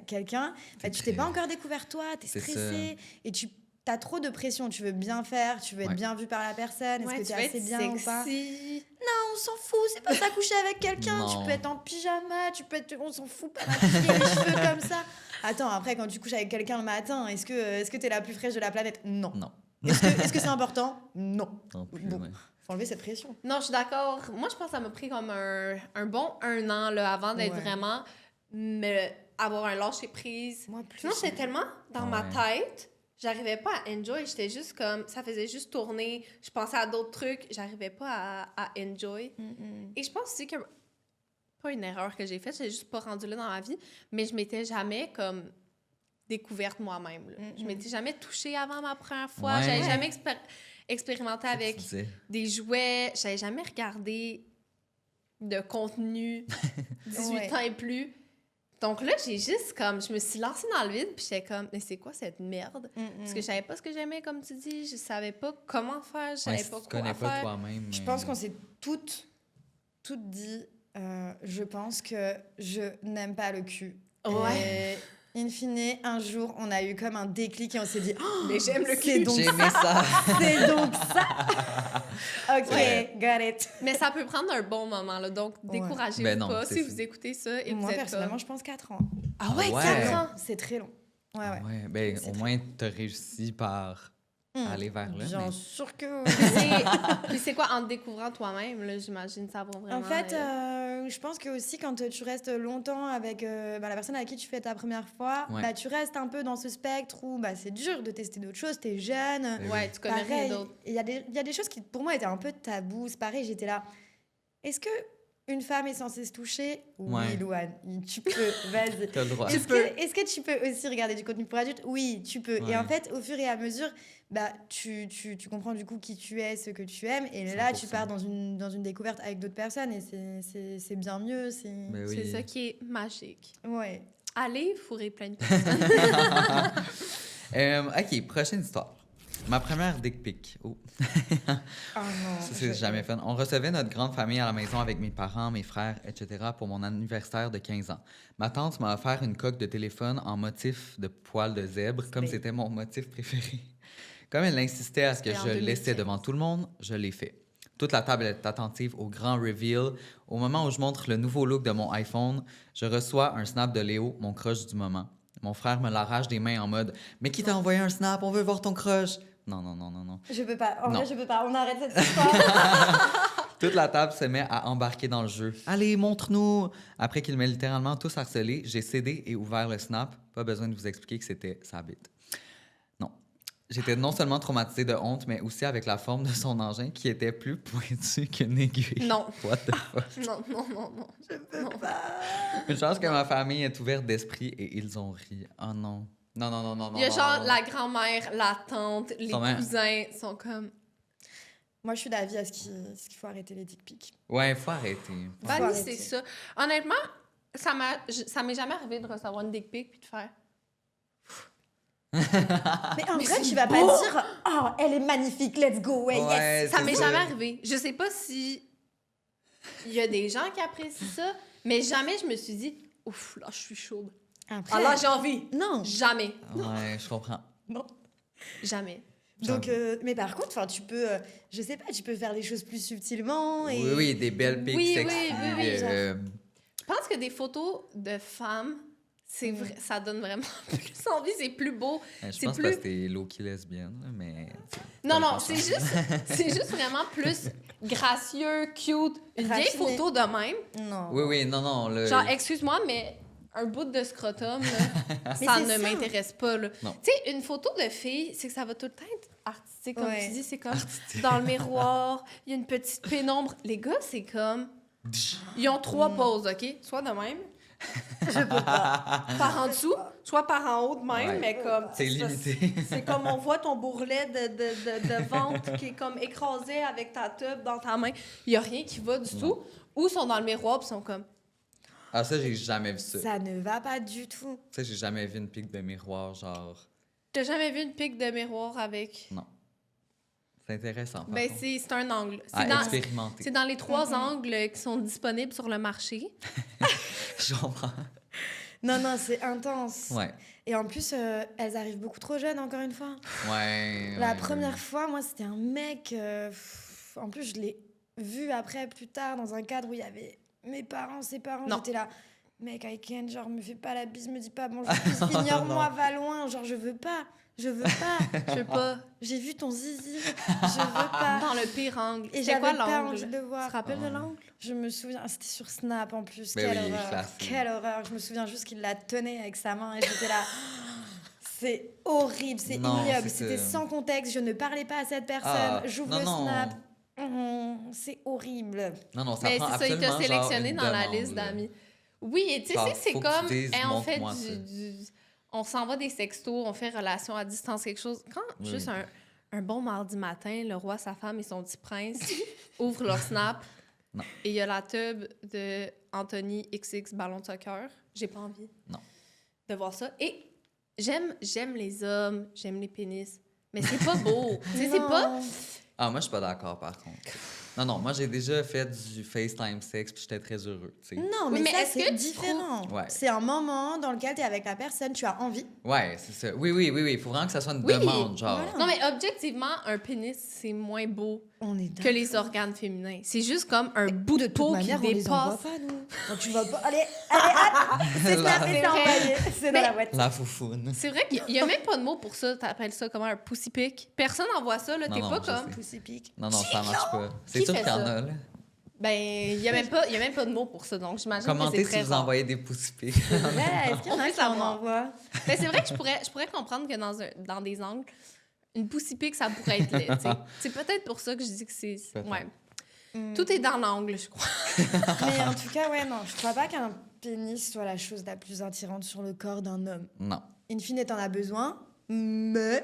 quelqu'un, T'es tu t'es très- pas encore découvert toi, tu es C'est stressé et tu as trop de pression. Tu veux bien faire, tu veux être Ouais. bien vu par la personne, est-ce Ouais, que tu tu es vas assez être bien ou pas? sexy. On s'en fout, c'est pas ça coucher avec quelqu'un. Tu Non. peux être en pyjama, on s'en fout, pas maquiller les cheveux comme ça. Attends, après, quand tu couches avec quelqu'un le matin, est-ce que t'es la plus fraîche de la planète? Non. Non. Est-ce que c'est important? Non. Non plus, Bon. ouais. Faut enlever cette pression. Non, je suis d'accord. Moi, je pense que ça m'a pris comme un bon 1 an là, avant d'être Ouais. vraiment... avoir un lâcher-prise. Moi, plus. Sinon, j'étais tellement dans ma Ouais. tête, j'arrivais pas à enjoy. J'étais juste comme... Ça faisait juste tourner. Je pensais à d'autres trucs. J'arrivais pas à enjoy. Et je pense aussi que... Pas une erreur que j'ai faite, j'ai juste pas rendu là dans ma vie, mais je m'étais jamais comme découverte moi-même. Là. Je m'étais jamais touchée avant ma première fois. Ouais. J'avais jamais expérimenté C'est ce que avec tu disais. des jouets. J'avais jamais regardé de contenu 18 Ouais. ans et plus. Donc là, j'ai juste comme... Je me suis lancée dans le vide, puis j'étais comme, mais c'est quoi cette merde? Parce que je savais pas ce que j'aimais, comme tu dis. Je savais pas comment faire. Je savais Ouais, si pas tu quoi connais pas faire. toi-même. Je pense qu'on s'est toutes dit, je pense que je n'aime pas le cul. Ouais. Et in fine, un jour, on a eu comme un déclic et on s'est dit, oh, Mais j'aime le c'est cul. donc J'ai aimé ça. c'est donc ça. Ok, Ouais. got it. Mais ça peut prendre un bon moment, là. Donc, Ouais. découragez-vous Ben non, pas c'est si ça. vous écoutez ça et Moi, vous êtes personnellement, comme... je pense 4 ans. Ah ouais, Ouais. 4 ans! C'est très long. Ouais, ouais. Ouais, ben, C'est au très- moins, t'as réussi par aller vers là. Bien mais- sûr que Puis c'est quoi, en te découvrant toi-même, là, j'imagine, ça va vraiment... En fait, je pense que aussi quand tu restes longtemps avec la personne avec qui tu fais ta première fois, Ouais. tu restes un peu dans ce spectre où c'est dur de tester d'autres choses, t'es jeune. Ben Ouais, tu connais rien Pareil, d'autre. il y a des choses qui pour moi étaient un peu tabous. C'est pareil, j'étais là. Est-ce que une femme est censée se toucher? Oui, Ouais. Louane, tu peux, vas-y. T'as le droit. Est-ce que tu peux aussi regarder du contenu pour adultes? Oui, tu peux. Ouais. Et en fait, au fur et à mesure, tu comprends du coup qui tu es, ce que tu aimes. Et là, tu 100%. pars dans une découverte avec d'autres personnes et c'est bien mieux. Ben oui. C'est ça qui est magique. Ouais. Allez fourrer plein de personnes. OK, prochaine histoire. Ma première dick pic. Oh, Oh non. ça, c'est jamais fun. On recevait notre grande famille à la maison avec mes parents, mes frères, etc. pour mon anniversaire de 15 ans. Ma tante m'a offert une coque de téléphone en motif de poil de zèbre, comme Mais- c'était mon motif préféré. Comme elle insistait à ce que C'était en je le laissais 2015. devant tout le monde, je l'ai fait. Toute la table est attentive au grand reveal. Au moment où je montre le nouveau look de mon iPhone, je reçois un snap de Léo, mon crush du moment. Mon frère me l'arrache des mains en mode « Mais qui t'a envoyé un snap? On veut voir ton crush! » Non. Je peux pas. En Non. vrai, je peux pas. On arrête cette histoire. Toute la table se met à embarquer dans le jeu. « Allez, montre-nous! » Après qu'il m'ait littéralement tous harcelé, j'ai cédé et ouvert le snap. Pas besoin de vous expliquer que c'était sa bite. Non. J'étais non seulement traumatisée de honte, mais aussi avec la forme de son engin qui était plus pointu qu'une aiguille. Non. What the fuck? Non. Je peux pas. Une chance que ma famille est ouverte d'esprit et ils ont ri. Oh non. Non. Il y a genre la grand-mère, la tante, les Comment? cousins sont comme... Moi, je suis d'avis à ce qu'il faut arrêter les dick pics. Ouais, faut arrêter. Bannissez arrêter. ça. Honnêtement, ça m'est jamais arrivé de recevoir une dick pic puis de faire... Mais en vrai, tu vas pas dire « Oh, elle est magnifique, let's go, ouais, yes! Ouais, Ça c'est m'est jamais arrivé. Je sais pas si il y a des gens qui apprécient ça, mais jamais je me suis dit « Ouf, là, je suis chaude. Après, Ah là, j'ai envie. » Non. Jamais. Ouais, je comprends. Non. Jamais. Donc, mais par contre, tu peux, je sais pas, tu peux faire les choses plus subtilement. Et... Oui, des belles pics Oui, sexy. oui, Je pense que des photos de femmes, c'est vrai, ça donne vraiment plus envie, c'est plus beau. Je c'est pense plus- parce que t'es low-key lesbienne, là, mais... Non, c'est juste vraiment plus gracieux, cute. Une vieille Raffiné. photo de même. Non. Oui, non. Là, Genre, excuse-moi, mais un bout de scrotum, là, Mais ça c'est ne ça. m'intéresse pas. Là. Non. Tu sais, une photo de fille, c'est que ça va tout le temps être artistique, comme Ouais. tu dis. C'est comme dans le miroir, il y a une petite pénombre. Les gars, c'est comme... Ils ont 3 poses, OK? Soit de même, Je peux pas. par en dessous, soit par en haut de même, Ouais. mais comme... c'est limité. C'est comme on voit ton bourrelet de ventre qui est comme écrasé avec ta tube dans ta main. Il n'y a rien qui va du tout. Ou sont dans le miroir puis sont comme... Ah, ça, j'ai jamais vu ça. Ça ne va pas du tout. Ça, j'ai jamais vu une pique de miroir, genre... T'as jamais vu une pique de miroir avec... Non. C'est intéressant, par Ben, contre. c'est un angle. À expérimenter. C'est dans les 3 angles qui sont disponibles sur le marché. Je comprends. Non, c'est intense. Ouais. Et en plus, elles arrivent beaucoup trop jeunes, encore une fois. Ouais. La ouais, première fois, moi, c'était un mec. En plus, je l'ai vu après, plus tard, dans un cadre où il y avait mes parents, ses parents. Non. J'étais là, mec, I can't, genre, me fais pas la bise, me dis pas bonjour, ignore-moi, va loin. Genre, je veux pas. Je veux pas. J'ai vu ton zizi. Je veux pas. Dans le pire angle. Et C'était quoi j'avais pas l'angle? envie de Tu voir. te rappelles de l'angle? Je me souviens, c'était sur Snap en plus. Ben Quelle oui, horreur. classique. Quelle horreur. Je me souviens juste qu'il la tenait avec sa main et j'étais là. C'est horrible, c'est Non, ignoble. c'est C'était ça. sans contexte. Je ne parlais pas à cette personne. Ah, J'ouvre non, le non. Snap. C'est horrible. Non, ça Mais prend c'est ça, il absolument t'a sélectionné genre, dans une la demande, liste là. d'amis. Oui, et tu sais, Genre, c'est faut que tu comme... dises, hey, on fait montre-moi ça. on s'envoie des sextos, on fait relation à distance, quelque chose. Quand Oui. juste un bon mardi matin, le roi, sa femme et son petit prince ouvrent leur Snap Non. et il y a la tube de Anthony XX ballon de soccer. J'ai pas envie Non. de voir ça. Et j'aime les hommes, j'aime les pénis, mais c'est pas beau. Tu sais, c'est Non. pas... Ah, moi, je suis pas d'accord, par contre. Non, moi, j'ai déjà fait du FaceTime sexe, puis j'étais très heureux, tu sais. Non, Oui, mais, mais ça, est-ce que c'est tu différent. Ouais. C'est un moment dans lequel tu es avec la personne, tu as envie. Ouais, c'est ça. Oui. Il faut vraiment que ça soit une Oui, demande, genre. voilà. Non, mais objectivement, un pénis, c'est moins beau On est que les organes féminins. C'est juste comme un bout de De toute peau qui manière, on les envoie dépasse. pas, nous. Quand tu vas pas... Allez, hop, c'est La- snapé, C'est c'est vrai. envoyé. C'est dans Mais- la boîte. La foufoune. C'est vrai qu'il n'y a même pas de mot pour ça. T'appelles ça comment, un pussy pic? Personne n'envoie ça, là. Non, T'es non, pas je comme... sais. Pussy pic. Non, ça marche pas. C'est Qui sûr fait qu'il y en ça? a, là. Ben, il n'y a même pas de mot pour ça, donc j'imagine que Commentez c'est si très vous rare. envoyez des pouces pics. Ouais, est-ce qu'il y en On a peut qui en savoir. envoient? Ben, c'est vrai que je pourrais comprendre que dans des angles, une pussy pic, ça pourrait être laid, tu sais. C'est peut-être pour ça que je dis que c'est... Peut-être. Ouais. Mm. Tout est dans l'angle, je crois. Mais en tout cas, ouais, non, je crois pas qu'un pénis soit la chose la plus attirante sur le corps d'un homme. Non. In fine, t'en as besoin, mais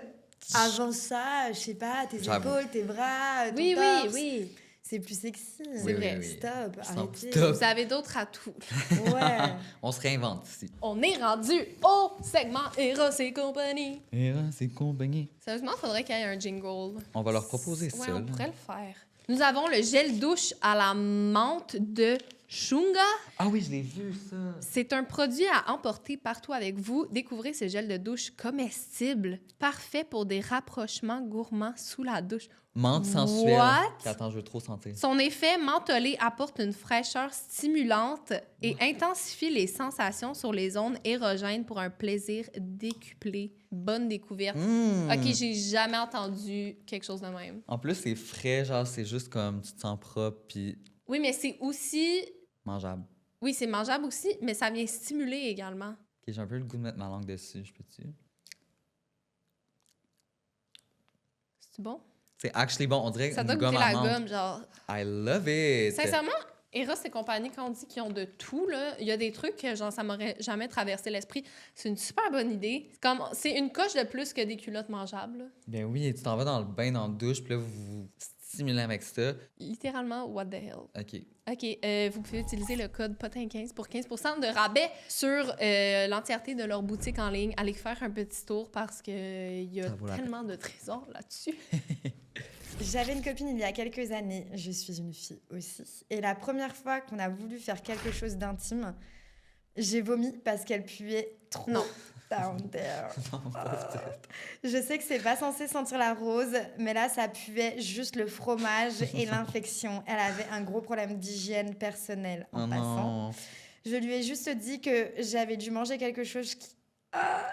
avant ça, je sais pas, tes J'avoue. épaules, tes bras, ton Oui, torse, oui. c'est plus sexy. C'est vrai. Stop, arrêtez. Stop. Vous avez d'autres atouts. Ouais. On se réinvente ici. On est rendu au segment Eros et compagnie. Et là, c'est compagnie. Sérieusement, il faudrait qu'il y ait un jingle. On va leur proposer Ouais, ça. on là. pourrait le faire. Nous avons le gel douche à la menthe de Shunga. Ah oui, je l'ai vu, ça. C'est un produit à emporter partout avec vous. Découvrez ce gel de douche comestible, parfait pour des rapprochements gourmands sous la douche. Menthe sensuelle. What? Attends, je veux trop sentir. Son effet mentholé apporte une fraîcheur stimulante et intensifie les sensations sur les zones érogènes pour un plaisir décuplé. Bonne découverte. OK, j'ai jamais entendu quelque chose de même. En plus, c'est frais, genre, c'est juste comme tu te sens propre puis Oui, mais c'est aussi... mangeable. Oui, c'est mangeable aussi, mais ça vient stimuler également. OK, j'ai un peu le goût de mettre ma langue dessus, je peux-tu? C'est bon? C'est actually bon, on dirait Ça une doit gomme goûter à la menthe. gomme, genre... I love it! Sincèrement, Eros et compagnie, quand on dit qu'ils ont de tout, là, il y a des trucs que genre, ça m'aurait jamais traversé l'esprit. C'est une super bonne idée. C'est une coche de plus que des culottes mangeables. Là. Ben oui, et tu t'en vas dans le bain, dans la douche, puis là, vous vous stimulez avec ça. Littéralement, what the hell. OK. OK, vous pouvez utiliser le code POTIN15 pour 15 de rabais sur l'entièreté de leur boutique en ligne. Allez faire un petit tour parce qu'il y a Ça vaut la tellement de trésors là-dessus. J'avais une copine il y a quelques années, je suis une fille aussi. Et la première fois qu'on a voulu faire quelque chose d'intime, j'ai vomi parce qu'elle puait trop. Non. Down there. Non, pas Je sais que c'est pas censé sentir la rose, mais là, ça puait juste le fromage et l'infection. Elle avait un gros problème d'hygiène personnelle en Oh passant. non. Je lui ai juste dit que j'avais dû manger quelque chose qui...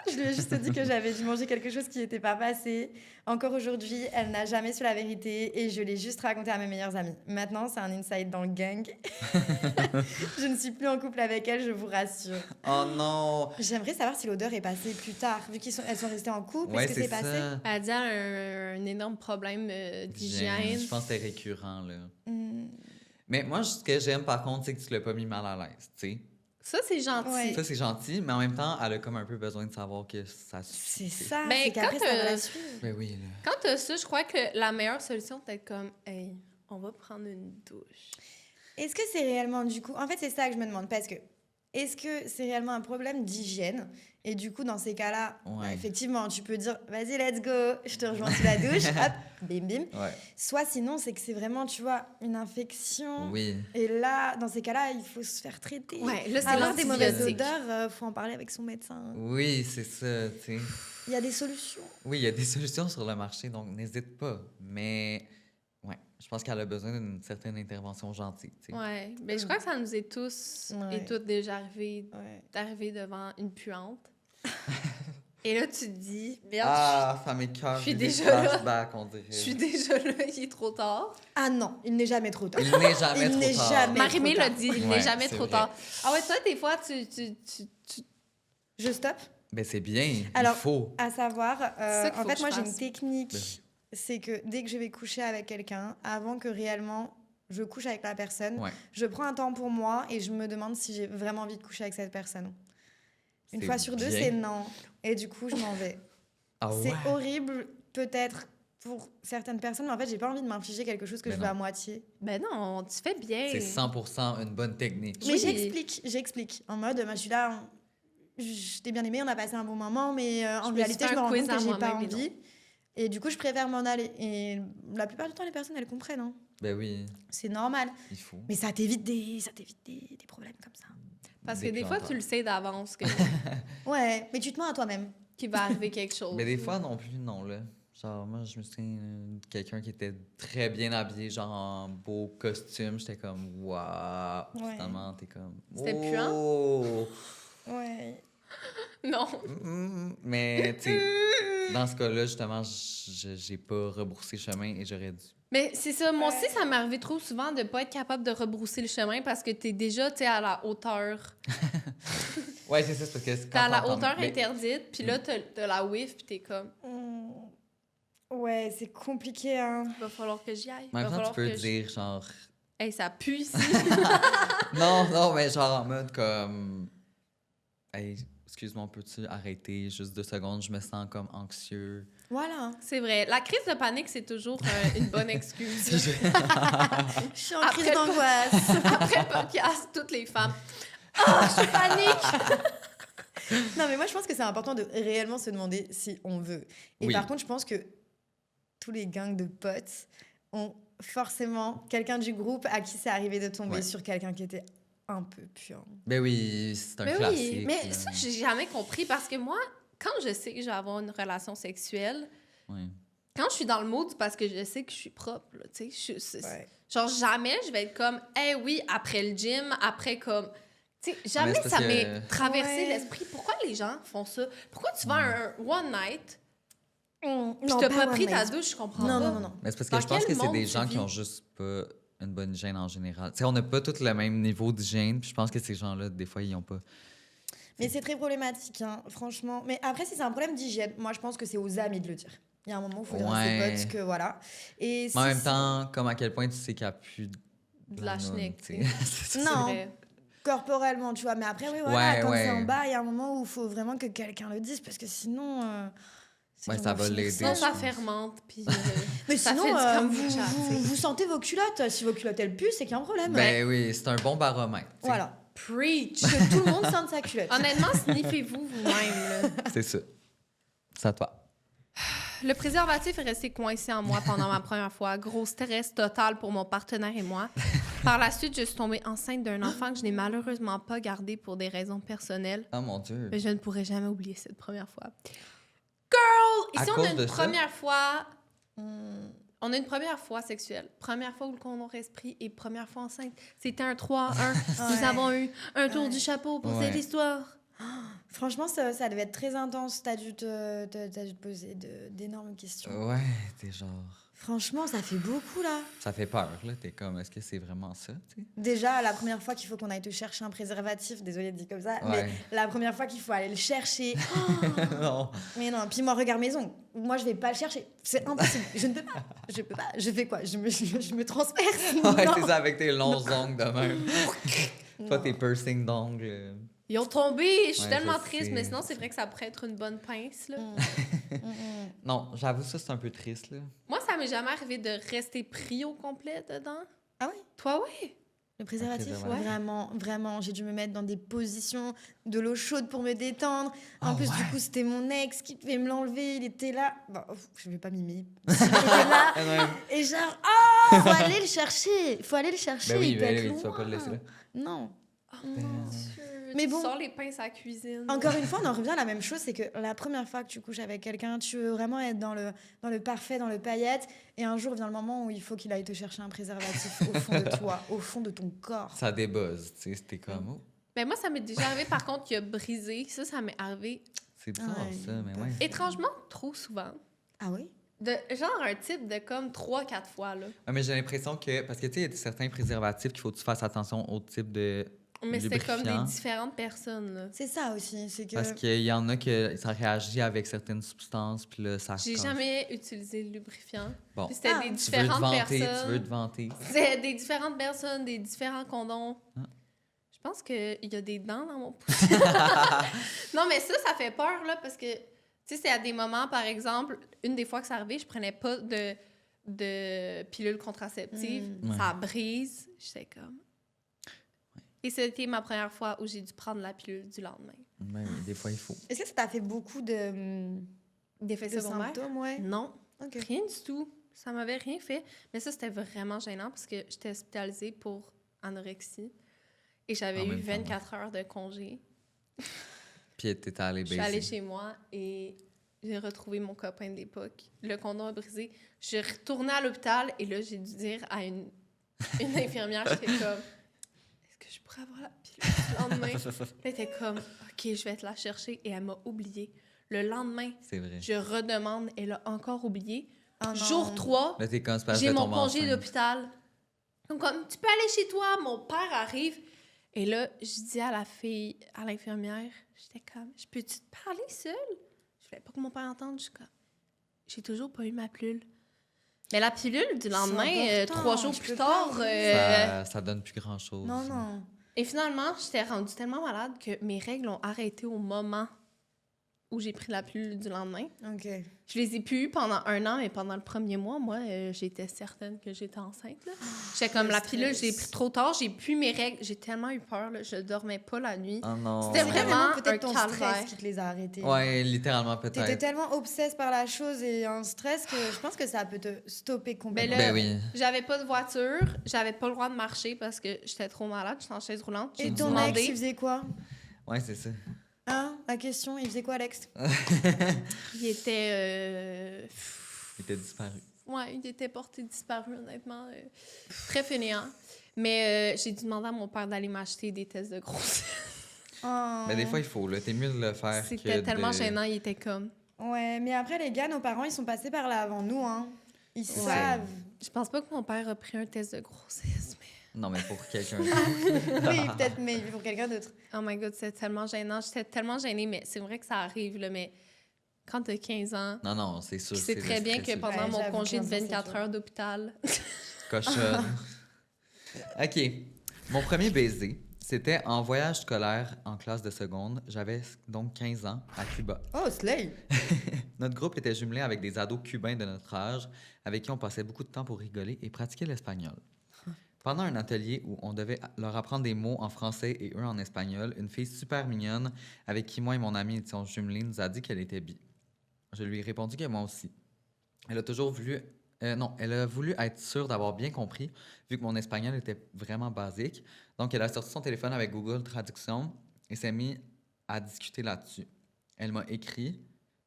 Je lui ai juste dit que j'avais dû manger quelque chose qui n'était pas passé. Encore aujourd'hui, elle n'a jamais su la vérité et je l'ai juste raconté à mes meilleures amies. Maintenant, c'est un inside dans le gang. Je ne suis plus en couple avec elle, je vous rassure. Oh non. J'aimerais savoir si l'odeur est passée plus tard, vu qu'elles sont restées en couple. Ouais, Est-ce que c'est c'est passé? ça. Elle dit un énorme problème d'hygiène. Je pense que c'est récurrent, là. Hmm. Mais moi, ce que j'aime, par contre, c'est que tu l'as pas mis mal à l'aise, tu sais. Ça, c'est gentil. Ouais. Ça, c'est gentil, mais en même temps, elle a comme un peu besoin de savoir que ça suffit. C'est ça, Ben, c'est qu'après, quand, ça va la suivre. Ben oui, là. Quand t'as ça, je crois que la meilleure solution, c'est d'être comme, hey, on va prendre une douche. Est-ce que c'est réellement du coup... En fait, c'est ça que je me demande, parce que est-ce que c'est réellement un problème d'hygiène? Et du coup, dans ces cas-là, Ouais. effectivement, tu peux dire, vas-y, let's go, je te rejoins sous la douche, hop, bim, bim. Ouais. Soit sinon, c'est que c'est vraiment, tu vois, une infection. Oui. Et là, dans ces cas-là, il faut se faire traiter. Ouais, là, c'est Avoir des mauvaises l'antibiotique. odeurs, faut en parler avec son médecin. Oui, c'est ça, tu sais. Il y a des solutions. Oui, il y a des solutions sur le marché, donc n'hésite pas. Mais, ouais, je pense qu'elle a besoin d'une certaine intervention gentille, tu sais. Ouais, mais je crois que ça nous est tous Ouais. et toutes déjà arrivé Ouais. d'arriver devant une puante. Et là, tu te dis, merde, Ah, ça m'écoeure. je suis j'ai des déjà là. flashbacks, on dirait. je suis déjà là, il est trop tard. Ah non, il n'est jamais trop tard. Il n'est jamais Il trop n'est tard. jamais- Marie-Mé trop l'a tard. dit, il Ouais, n'est jamais c'est trop vrai. tard. Ah ouais, toi, des fois, tu... Je stoppe. Ben, c'est bien. Alors, il faut. À savoir, ça qu'il en faut fait, que moi, je j'ai une fasse. technique. Ben. C'est que dès que je vais coucher avec quelqu'un, avant que réellement je couche avec la personne, Ouais. je prends un temps pour moi et je me demande si j'ai vraiment envie de coucher avec cette personne. Une C'est fois sur deux, bien. c'est non. Et du coup, je m'en vais. Ah C'est ouais. horrible, peut-être, pour certaines personnes, mais en fait, j'ai pas envie de m'infliger quelque chose que Mais je veux non. à moitié. Ben non, tu fais bien. C'est 100% une bonne technique. Mais Oui. j'explique. En mode, moi, je suis là, je t'ai bien aimé, on a passé un bon moment, mais en Je me réalité, suis fait je me un rends quiz compte que à j'ai pas moi-même, mais envie. Et du coup, je préfère m'en aller. Et la plupart du temps, les personnes, elles comprennent. Hein. Ben oui, C'est normal. il faut. Mais ça t'évite des problèmes comme ça. Parce que des fois, tu le sais d'avance Ouais, mais tu te mens à toi-même. qu'il va arriver quelque chose. Mais des fois, non plus, non, là. Genre, moi, je me souviens de quelqu'un qui était très bien habillé, genre en beau costume. J'étais comme, waouh. Ouais. Finalement, t'es comme. C'était puant? Oh! Ouais. Non. Mais, tu sais, dans ce cas-là, justement, j'ai pas rebroussé chemin et j'aurais dû. Mais c'est ça, moi aussi, ça m'est arrivé trop souvent de pas être capable de rebrousser le chemin parce que t'es déjà, tu sais, à la hauteur. Ouais, c'est ça, c'est parce que. T'es à la quand hauteur mais- interdite, puis là, t'as la whiff, puis t'es comme, Ouais, c'est compliqué, hein. il va falloir que j'y aille. En Il va même temps, falloir tu peux que dire, genre. Hey, ça pue ici. Non, mais genre en mode comme. Hey, excuse-moi, peux-tu arrêter juste 2 secondes? Je me sens comme anxieux. Voilà. C'est vrai. La crise de panique, c'est toujours une bonne excuse. Je suis en Après crise d'angoisse. Après le podcast, toutes les femmes. Ah, je panique! Non, mais moi, je pense que c'est important de réellement se demander si on veut. Et Oui. par contre, je pense que tous les gangs de potes ont forcément quelqu'un du groupe à qui c'est arrivé de tomber Ouais. sur quelqu'un qui était un peu puant. Ben oui, c'est un Mais classique. oui, mais là. ça, j'ai jamais compris parce que moi, quand je sais que je vais avoir une relation sexuelle, Ouais. quand je suis dans le mood, c'est parce que je sais que je suis propre, là, tu sais. Ouais. Genre, jamais je vais être comme, oui, après le gym, après comme. Tu sais, mais jamais c'est parce ça que- m'est traversé Ouais. l'esprit. Pourquoi les gens font ça? Pourquoi tu vas à un one night, puis Non, t'as pas one pris ta night. douche, je comprends Non, pas. non, non, non. Mais c'est parce que Dans je pense quel que c'est monde des tu gens qui vis? ont juste pas une bonne hygiène en général. Tu sais, on n'a pas tous le même niveau d'hygiène, puis je pense que ces gens-là, des fois, ils ont pas. Mais c'est très problématique, hein, franchement. Mais après, si c'est un problème d'hygiène, moi, je pense que c'est aux amis de le dire. Il y a un moment où il faut dire à ses Ouais. potes que voilà. Et Mais en si même temps, comme à quel point tu sais qu'il n'y a plus De la noune, schneck, tu tu sais. sais. C'est Non. ça. vrai. corporellement, tu vois. Mais après, oui, voilà, Ouais, quand ouais. c'est en bas, il y a un moment où il faut vraiment que quelqu'un le dise parce que sinon. C'est Ouais, qu'on ça va finir l'aider. Sinon, je ça pense. fermente, puis... Mais Ça sinon, fait du vous, kombucha, tu sais. vous sentez vos culottes. Si vos culottes, elles puent, c'est qu'il y a un problème. Ben oui, c'est un bon baromètre. tu sais. Voilà. Preach! Que tout le monde sente sa culotte. Honnêtement, sniffez-vous vous-même, là. C'est ça. C'est à toi. Le préservatif est resté coincé en moi pendant ma première fois. Gros stress total pour mon partenaire et moi. Par la suite, je suis tombée enceinte d'un enfant que je n'ai malheureusement pas gardé pour des raisons personnelles. Oh mon Dieu. Mais je ne pourrai jamais oublier cette première fois. Girl! À Ici, on cause a de une ça? première fois... On a une première fois sexuelle. Première fois où le condom reste pris et première fois enceinte. C'était un 3-1. Nous Ouais. avons eu un tour Ouais. du chapeau pour Ouais. cette histoire. Franchement, ça devait être très intense. T'as dû te poser d'énormes questions. Ouais, t'es genre. Franchement, ça fait beaucoup, là. Ça fait peur, là. T'es comme, est-ce que c'est vraiment ça, tu sais? Déjà, la première fois qu'il faut qu'on aille te chercher un préservatif, désolée de dire comme ça, Ouais. mais la première fois qu'il faut aller le chercher. Non. Mais non, puis moi, regarde mes ongles. Moi, je vais pas le chercher. C'est impossible. Je ne peux pas. Je peux pas. Je fais quoi? Je me transperce. Ouais, Non. c'est ça, avec tes longs ongles de même. Toi, Non. tes piercings d'ongles. Ils ont tombé. Je suis Ouais, tellement je triste, sais. mais sinon, c'est vrai que ça pourrait être une bonne pince, là. Non, j'avoue, ça, c'est un peu triste, là. Moi, ça m'est jamais arrivé de rester pris au complet dedans. Ah ouais? Toi, oui. Le préservatif, préservatif. vraiment, vraiment, j'ai dû me mettre dans des positions, de l'eau chaude pour me détendre. En Ah plus, du ouais. coup, c'était mon ex qui devait me l'enlever, il était là. Bon, je vais pas mimer. Il était là, Ah, ouais. et genre, faut aller le chercher, faut aller le chercher. Ben oui, il peut être tu vas pas le loin. laisser là. Non. Oh mon Dieu. Mais tu bon. sors les pinces à la cuisine. Encore une fois, on en revient à la même chose, c'est que la première fois que tu couches avec quelqu'un, tu veux vraiment être dans le parfait, dans le paillette, et un jour vient le moment où il faut qu'il aille te chercher un préservatif au fond de toi, au fond de ton corps. Ça débuzz, tu sais. C'était comme, oh, Mais moi, ça m'est déjà arrivé, par contre, qu'il a brisé. Ça m'est arrivé c'est bizarre, Ouais, ça, mais ouais. étrangement trop souvent. Ah oui? De, genre un type de comme 3-4 fois, là. Ah, mais j'ai l'impression que, parce que, tu sais, il y a certains préservatifs qu'il faut que tu fasses attention au type de. Mais c'était comme des Lubrifiant. différentes personnes, là. C'est ça aussi, c'est que... Parce qu'il y en a que ça réagit avec certaines substances, puis là, ça. J'ai comme- jamais utilisé le lubrifiant. Bon, Puis c'était Ah, des tu veux te différentes vanter, personnes. tu veux te vanter. C'était des différentes personnes, des différents condoms. Ah. Je pense qu'il y a des dents dans mon pouce. Non, mais ça fait peur, là, parce que, tu sais, c'est à des moments, par exemple, une des fois que ça arrivait, je prenais pas de pilule contraceptive. Mm. Ça brise. J'étais comme... Et c'était ma première fois où j'ai dû prendre la pilule du lendemain. Ben oui, des fois, il faut. Est-ce que ça t'a fait beaucoup D'effets de secondaires? symptômes, ouais? Non, Ok. rien du tout. Ça m'avait rien fait. Mais ça, c'était vraiment gênant parce que j'étais hospitalisée pour anorexie. Et j'avais En eu même temps, 24 heures de congé. Puis t'étais allé Je suis allée baiser. chez moi et j'ai retrouvé mon copain de l'époque. Le condom a brisé. Je suis retournée à l'hôpital et là, j'ai dû dire à une infirmière, j'étais comme, est-ce que je pourrais avoir la pilule du lendemain? Elle était comme, OK, je vais te la chercher. Et elle m'a oublié. Le lendemain, C'est vrai. je redemande, elle a encore oublié. Oh non. Jour 3, Là, t'es comme, c'est parce j'ai que mon tombe congé enceinte. d'hôpital. Donc, comme, tu peux aller chez toi, mon père arrive. Et là, je dis à la fille, à l'infirmière, j'étais comme, je peux-tu te parler seule? Je voulais pas que mon père entende. Je suis comme, j'ai toujours pas eu ma pilule. Mais la pilule du lendemain, important, 3 jours je plus peux tard, pas. Ça donne plus grand-chose. Non, non. et finalement, j'étais rendue tellement malade que mes règles ont arrêté au moment où j'ai pris la pilule du lendemain. OK. Je les ai plus eues pendant 1 an, mais pendant le premier mois, moi, j'étais certaine que j'étais enceinte. Là. J'étais comme, Le la pilule, stress. j'ai pris trop tard, j'ai plus mes règles. J'ai tellement eu peur, là, je dormais pas la nuit. Oh non. C'était C'est vraiment carrément un peut-être ton calvaire. stress qui te les a arrêtés. Ouais, littéralement, T'étais peut-être. tellement obsesse par la chose et un stress que je pense que ça peut te stopper complètement. là, Ben oui. J'avais pas de voiture, j'avais pas le droit de marcher parce que j'étais trop malade, j'étais en chaise roulante. J'ai Et dû ton ex, il demander. faisait quoi? Ouais, c'est ça. Hein? La question, il faisait quoi, Alex? Il était. Il était disparu. Ouais, il était porté disparu, honnêtement. Très fainéant. Mais j'ai dû demander à mon père d'aller m'acheter des tests de grossesse. Oh. Mais des fois, il faut, là. T'es mieux de le faire que C'était tellement de... gênant, il était comme. Ouais, mais après, les gars, nos parents, ils sont passés par là avant nous, hein. Ils savent. Je pense pas que mon père a pris un test de grossesse, mais. Non, mais pour quelqu'un... Oui, peut-être, mais pour quelqu'un d'autre. Oh my god, c'était tellement gênant. J'étais tellement gênée, mais c'est vrai que ça arrive, là, mais quand t'as 15 ans, Non, non, c'est sûr. tu sais c'est très le bien stress, que pendant Ouais, mon j'avoue, congé de 15 ans, c'est 24 dur. heures d'hôpital. Cochonne. OK. Mon premier baiser, c'était en voyage scolaire en classe de seconde. J'avais donc 15 ans à Cuba. Oh, Slay! Notre groupe était jumelé avec des ados cubains de notre âge avec qui on passait beaucoup de temps pour rigoler et pratiquer l'espagnol. Pendant un atelier où on devait leur apprendre des mots en français et eux en espagnol, une fille super mignonne avec qui moi et mon ami étions jumelés nous a dit qu'elle était bi. Je lui ai répondu que moi aussi. Elle a toujours voulu... elle a voulu être sûre d'avoir bien compris, vu que mon espagnol était vraiment basique. Donc, elle a sorti son téléphone avec Google Traduction et s'est mise à discuter là-dessus. Elle m'a écrit,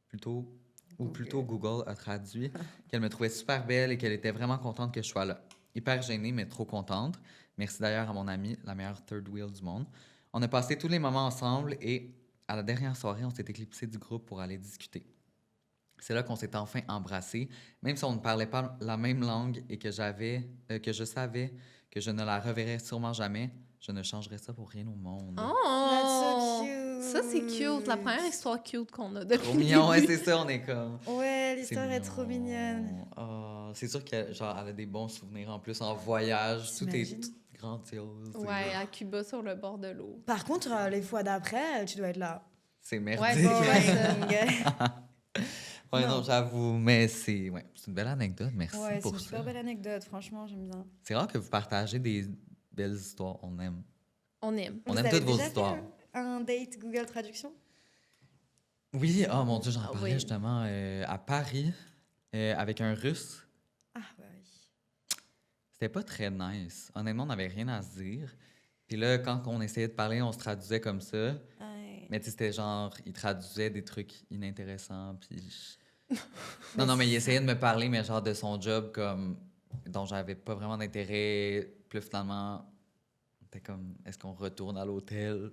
plutôt Google a traduit, qu'elle me trouvait super belle et qu'elle était vraiment contente que je sois là. Hyper gênée, mais trop contente. Merci d'ailleurs à mon amie, la meilleure third wheel du monde. On a passé tous les moments ensemble et à la dernière soirée, on s'est éclipsé du groupe pour aller discuter. C'est là qu'on s'est enfin embrassés, même si on ne parlait pas la même langue et que je savais que je ne la reverrais sûrement jamais. Je ne changerais ça pour rien au monde. That's so Oh! cute! Ça, c'est cute. La première histoire cute qu'on a depuis Trop le mignon, ouais, début. c'est ça, on est comme... Ouais, l'histoire est trop mignonne. Ah, c'est sûr qu'elle elle a des bons souvenirs en plus en voyage. Tout est J'imagine. grandiose. Ouais, à Cuba, sur le bord de l'eau. Par contre, les fois d'après, tu dois être là. C'est Ouais, merdique. Ouais, non, Non. j'avoue, mais c'est une belle anecdote. Merci Ouais, c'est pour une ça. super belle anecdote, franchement, j'aime bien. C'est rare que vous partagez des belles histoires. On aime. On aime. On Vous aime avez toutes vos déjà histoires. fait un date Google Traduction? Oui, oh mon Dieu, j'en Ah parlais oui. justement à Paris avec un Russe. Ah, ouais, oui. C'était pas très nice. Honnêtement, on n'avait rien à se dire. Puis là, quand on essayait de parler, on se traduisait comme ça. Ouais. Mais tu sais, c'était genre, il traduisait des trucs inintéressants. Puis. Non, mais il essayait de me parler, mais genre de son job comme dont j'avais pas vraiment d'intérêt. Puis là, finalement, c'était comme, est-ce qu'on retourne à l'hôtel?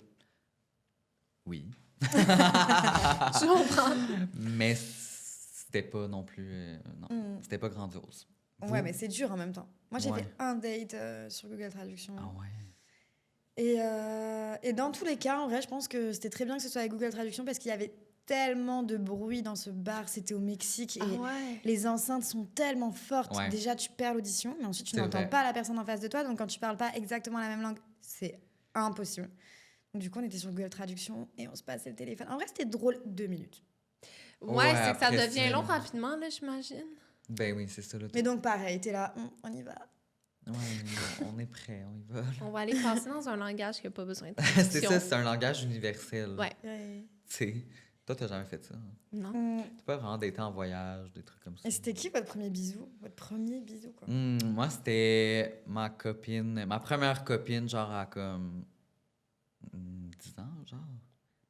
Oui. Je comprends. Mais c'était pas non plus. Non, Mm. c'était pas grandiose. Ouais, Vous? mais c'est dur en même temps. Moi, j'ai Ouais. fait un date sur Google Traduction. Ah ouais. Et dans tous les cas, en vrai, je pense que c'était très bien que ce soit avec Google Traduction parce qu'il y avait tellement de bruit dans ce bar. C'était au Mexique et Ah ouais. les enceintes sont tellement fortes. Ouais. Déjà, tu perds l'audition, mais ensuite, tu C'est n'entends vrai. pas la personne en face de toi. Donc, quand tu parles pas exactement la même langue, c'est impossible. Donc, du coup, on était sur Google Traduction et on se passait le téléphone. En vrai, c'était drôle 2 minutes. Ouais, Ouais, c'est que ça après, devient c'est- long rapidement, là, j'imagine. Ben oui, c'est ça. Là, Mais donc, pareil, t'es là, on y va. Ouais, on est prêt, on y va. On va aller passer dans un langage qui n'a pas besoin de c'est traduction. ça, c'est un langage universel. Ouais. Tu sais, toi, t'as jamais fait ça. Non. T'as pas vraiment d'été en voyage, des trucs comme ça. Et c'était qui votre premier bisou? Votre premier bisou, quoi. Moi, c'était ma première copine, genre à comme 10 ans, genre.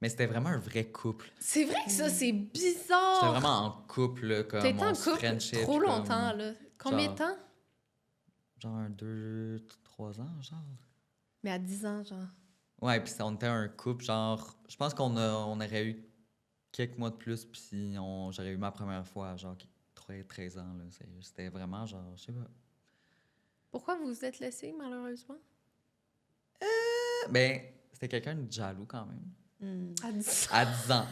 Mais c'était vraiment un vrai couple. C'est vrai que ça, c'est J'étais bizarre. vraiment en couple, là, comme T'as été en on se couple Frenchait, trop puis longtemps, comme- là. Combien genre- de temps? Genre 2, 3 ans, genre. Mais à 10 ans, genre. Ouais, puis on était un couple, genre... Je pense on aurait eu quelques mois de plus, puis j'aurais eu ma première fois, genre 13 ans, là. C'était vraiment, genre, je sais pas. Pourquoi vous vous êtes laissés, malheureusement? Ben, c'était quelqu'un de jaloux, quand même. À 10 ans. À 10 ans.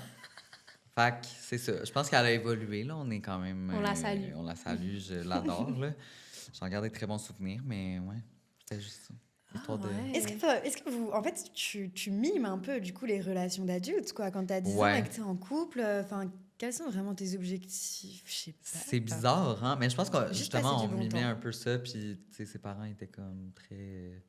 Fait que c'est ça. Je pense qu'elle a évolué, là. On est quand même... On la salue. On la salue, je l'adore, là. J'en garde des très bons souvenirs, mais ouais, c'était juste ça. Histoire de... ouais. Est-ce que vous... En fait, tu mimes un peu, du coup, les relations d'adultes, quoi. Quand t'as 10 ans Ouais. et que t'es en couple, enfin, quels sont vraiment tes objectifs? Je sais pas. C'est bizarre, hein? Mais je pense que Juste justement, passer on du bon mimait temps. un peu ça, puis tu sais, ses parents étaient comme très...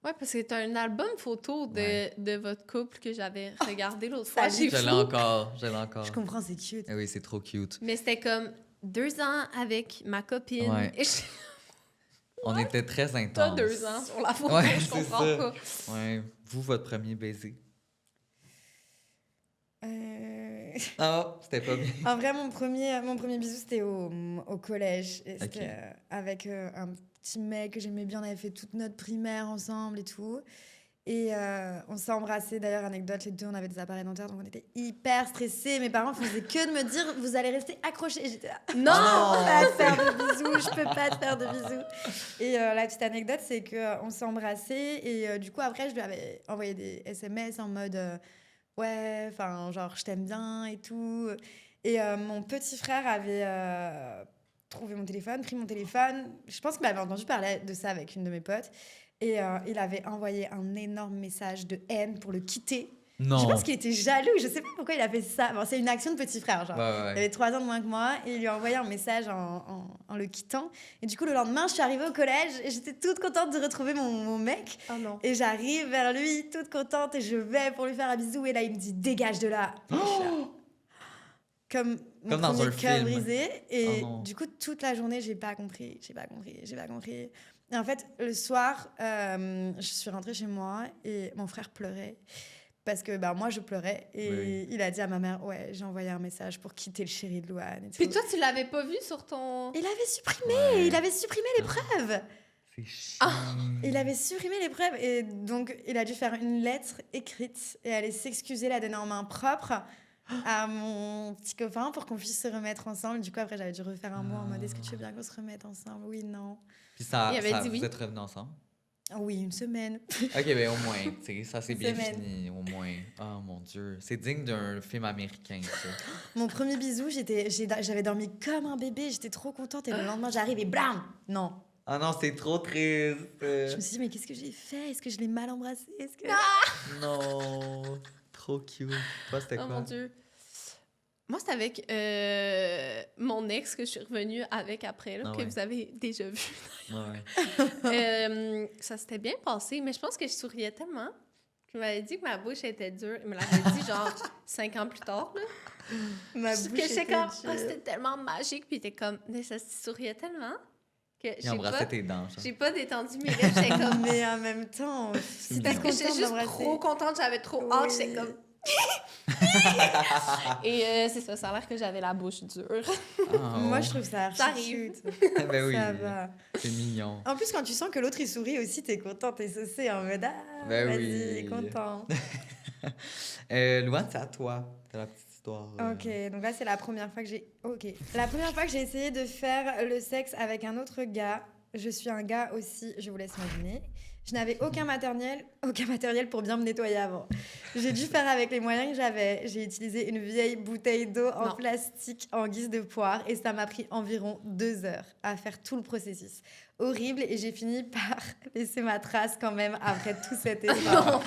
Ouais, parce que c'est un album photo de votre couple que j'avais regardé l'autre Ça fois. J'ai Je l'ai fou. encore, je l'ai encore. Je comprends, c'est cute. Eh oui, c'est trop cute. Mais c'était comme 2 ans avec ma copine. Ouais. Et On était très t'as intenses. 2 ans sur la photo, Ouais, je c'est comprends ça. pas. Ouais. Vous, votre premier baiser? Ah, c'était pas bien. En vrai, mon premier bisou, c'était au collège. Et c'était Ok. avec un petit mec que j'aimais bien. On avait fait toute notre primaire ensemble et tout. Et on s'est embrassés. D'ailleurs, anecdote, les deux, on avait des appareils dentaires, donc on était hyper stressés. Mes parents faisaient que de me dire, vous allez rester accrochés. Et j'étais là, Non! je peux pas te faire de bisous, je peux pas te faire de bisous. Et la petite anecdote, c'est qu'on s'est embrassés. Et du coup, après, je lui avais envoyé des SMS en mode... ouais, enfin, genre, je t'aime bien et tout. Et mon petit frère avait trouvé mon téléphone, pris mon téléphone. Je pense qu'il avait entendu parler de ça avec une de mes potes. Et il avait envoyé un énorme message de haine pour le quitter. Non. Je pense qu'il était jaloux. Je sais pas pourquoi il a fait ça. Bon, c'est une action de petit frère, genre. Ouais, Il ouais. avait 3 ans de moins que moi et il lui a envoyé un message en le quittant. Et du coup, le lendemain, je suis arrivée au collège et j'étais toute contente de retrouver mon mec. Oh non. Et j'arrive vers lui, toute contente, et je vais pour lui faire un bisou. Et là, il me dit, dégage de là. Et je suis là. Comme mon Comme dans premier un cœur film. brisé. Et Oh non. du coup, toute la journée, j'ai pas compris. Et en fait, le soir, je suis rentrée chez moi et mon frère pleurait. Parce que moi, je pleurais. Et Oui. il a dit à ma mère, ouais, j'ai envoyé un message pour quitter le chéri de Louane. Et tout. Puis toi, tu l'avais pas vu sur ton... Il avait supprimé. Ouais. Il avait supprimé les preuves. C'est chiant. Il avait supprimé les preuves. Et donc, il a dû faire une lettre écrite et aller s'excuser, la donner en main propre à mon petit copain pour qu'on puisse se remettre ensemble. Du coup, après, j'avais dû refaire un mot en mode, est-ce que tu veux bien qu'on se remette ensemble? Oui, non. Puis ça, Il avait dit vous oui. êtes revenus ensemble? Oui, une semaine. Ok, ben au moins, tu sais, ça c'est Une bien semaine. fini, au moins. Oh mon Dieu, c'est digne d'un film américain, ça. Mon premier bisou, j'avais dormi comme un bébé. J'étais trop contente. Et le lendemain, j'arrive et blam! Non. Ah non, c'est trop triste. Je me suis dit, mais qu'est-ce que j'ai fait? Est-ce que je l'ai mal embrassé? Est-ce que... Non, trop cute. Toi, c'était Oh quoi? mon Dieu. Moi, c'était avec mon ex que je suis revenue avec après, là, Ah que ouais. vous avez déjà vu. Ouais. Ça s'était bien passé, mais je pense que je souriais tellement. Je m'avais dit que ma bouche était dure. Il me l'avait dit genre 5 ans plus tard. Là. Ma Que bouche j'étais était comme, dure. ah, c'était tellement magique. Puis il était comme, mais ça se souriait tellement que Il embrassait pas, tes dents, genre. j'ai pas détendu mes lèvres. J'étais comme, Mais en même temps, C'est si parce t'es que j'étais contente juste d'embrasser. trop contente. J'avais trop hâte. J'étais comme... Et c'est ça, ça a l'air que j'avais la bouche dure. Ah, Moi, oh. je trouve ça archi Ça arrive. cute. Ben oui, Ça va. c'est mignon. En plus, quand tu sens que l'autre il sourit aussi, t'es contente, t'es saucée en mode Ben vas-y, oui. content. Louane, c'est à toi. C'est la petite histoire. Ok, donc là c'est la première fois que j'ai essayé de faire le sexe avec un autre gars. Je suis un gars aussi, je vous laisse imaginer. Je n'avais aucun matériel pour bien me nettoyer avant. J'ai dû faire avec les moyens que j'avais. J'ai utilisé une vieille bouteille d'eau en Non. plastique en guise de poire et ça m'a pris environ 2 heures à faire tout le processus. Horrible, et j'ai fini par laisser ma trace quand même après tout cet effort.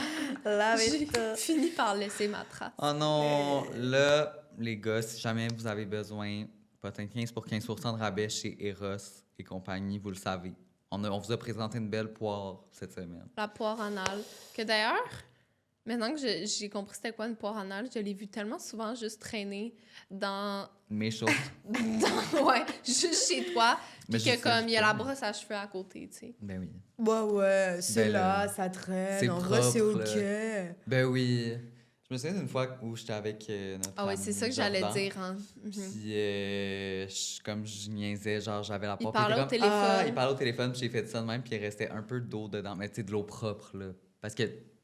Là, mais J'ai fini par laisser ma trace. Oh non, là, les gars, si jamais vous avez besoin, peut-être 15 pour 15% de rabais chez Eros et compagnie, vous le savez. On vous a présenté une belle poire cette semaine. La poire anale. Que d'ailleurs, maintenant que j'ai compris c'était quoi une poire anale, je l'ai vu tellement souvent juste traîner dans... Mes choses. ouais, juste chez toi. Mais Puis je que sais, comme il y a je la sais. brosse à cheveux à côté, tu sais. Ben oui. bah ouais, c'est Ben là, là, ça traîne. c'est En vrai, c'est propre, ok. Ben oui. Je me souviens d'une fois où j'étais avec notre Ah ouais, ami c'est ça que j'allais Jordan. dire. Hein. Mhm. Puis, comme je niaisais, genre, j'avais la Il poire. parlait puis au était comme, Ah, téléphone. il parlait au téléphone, puis j'ai fait ça de même, puis il restait un peu d'eau dedans. Mais tu sais, de l'eau propre, là. Parce que.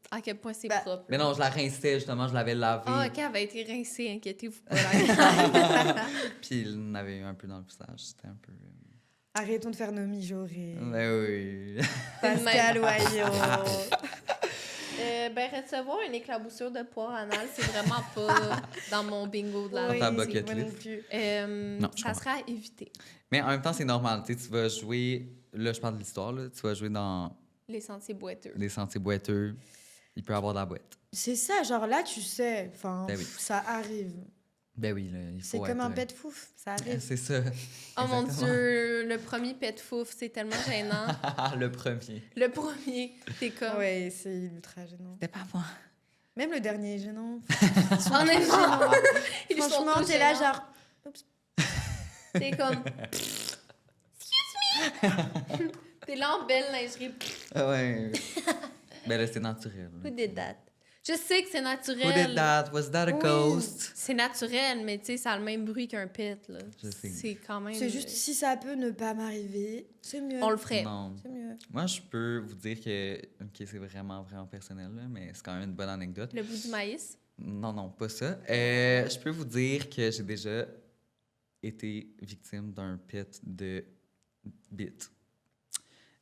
À quel point c'est Bah, propre. Mais non, je la rinçais, justement, je l'avais lavée. Ah, ok, elle avait été rincée, inquiétez-vous pas. là. Puis il en avait eu un peu dans le visage. C'était un peu. Arrêtons de faire nos mijaurées. Ben oui. Pascal Wayo. Ben, recevoir une éclaboussure de poire anale, c'est vraiment pas dans mon bingo de la Oui, ta bucket moi non list. plus. Non, je Ça comprends. sera à éviter. Mais en même temps, c'est normal. Tu sais, tu vas jouer. Là, je parle de l'histoire, là. Tu vas jouer dans Les sentiers boiteux. des sentiers boiteux. Il peut avoir de la boîte. C'est ça, genre là, tu sais, enfin, Ben oui. ça arrive. Ben oui, là, il faut C'est comme être, un pet fouf, ça arrive. C'est ça. Oh mon Exactement. Dieu, le premier pet fouf, c'est tellement gênant. Le premier. Le premier, t'es comme... Ouais, c'est ultra gênant. C'était pas moi. Même le dernier est gênant. Honnêtement, ils sont Franchement, tous t'es là, gênants. genre. T'es comme... Excuse me! T'es là en belle lingerie. Ouais. Ben là, c'est naturel. Who did that? Je sais que c'est naturel. Who did that? Was that a Oui. ghost? C'est naturel, mais tu sais, ça a le même bruit qu'un pet, là. Je sais. C'est quand même... C'est juste si ça peut ne pas m'arriver, c'est mieux. On le ferait. Non. C'est mieux. Moi, je peux vous dire que... OK, c'est vraiment, vraiment personnel, là, mais c'est quand même une bonne anecdote. Le bout du maïs. Non, pas ça. Je peux vous dire que j'ai déjà été victime d'un pet de bite.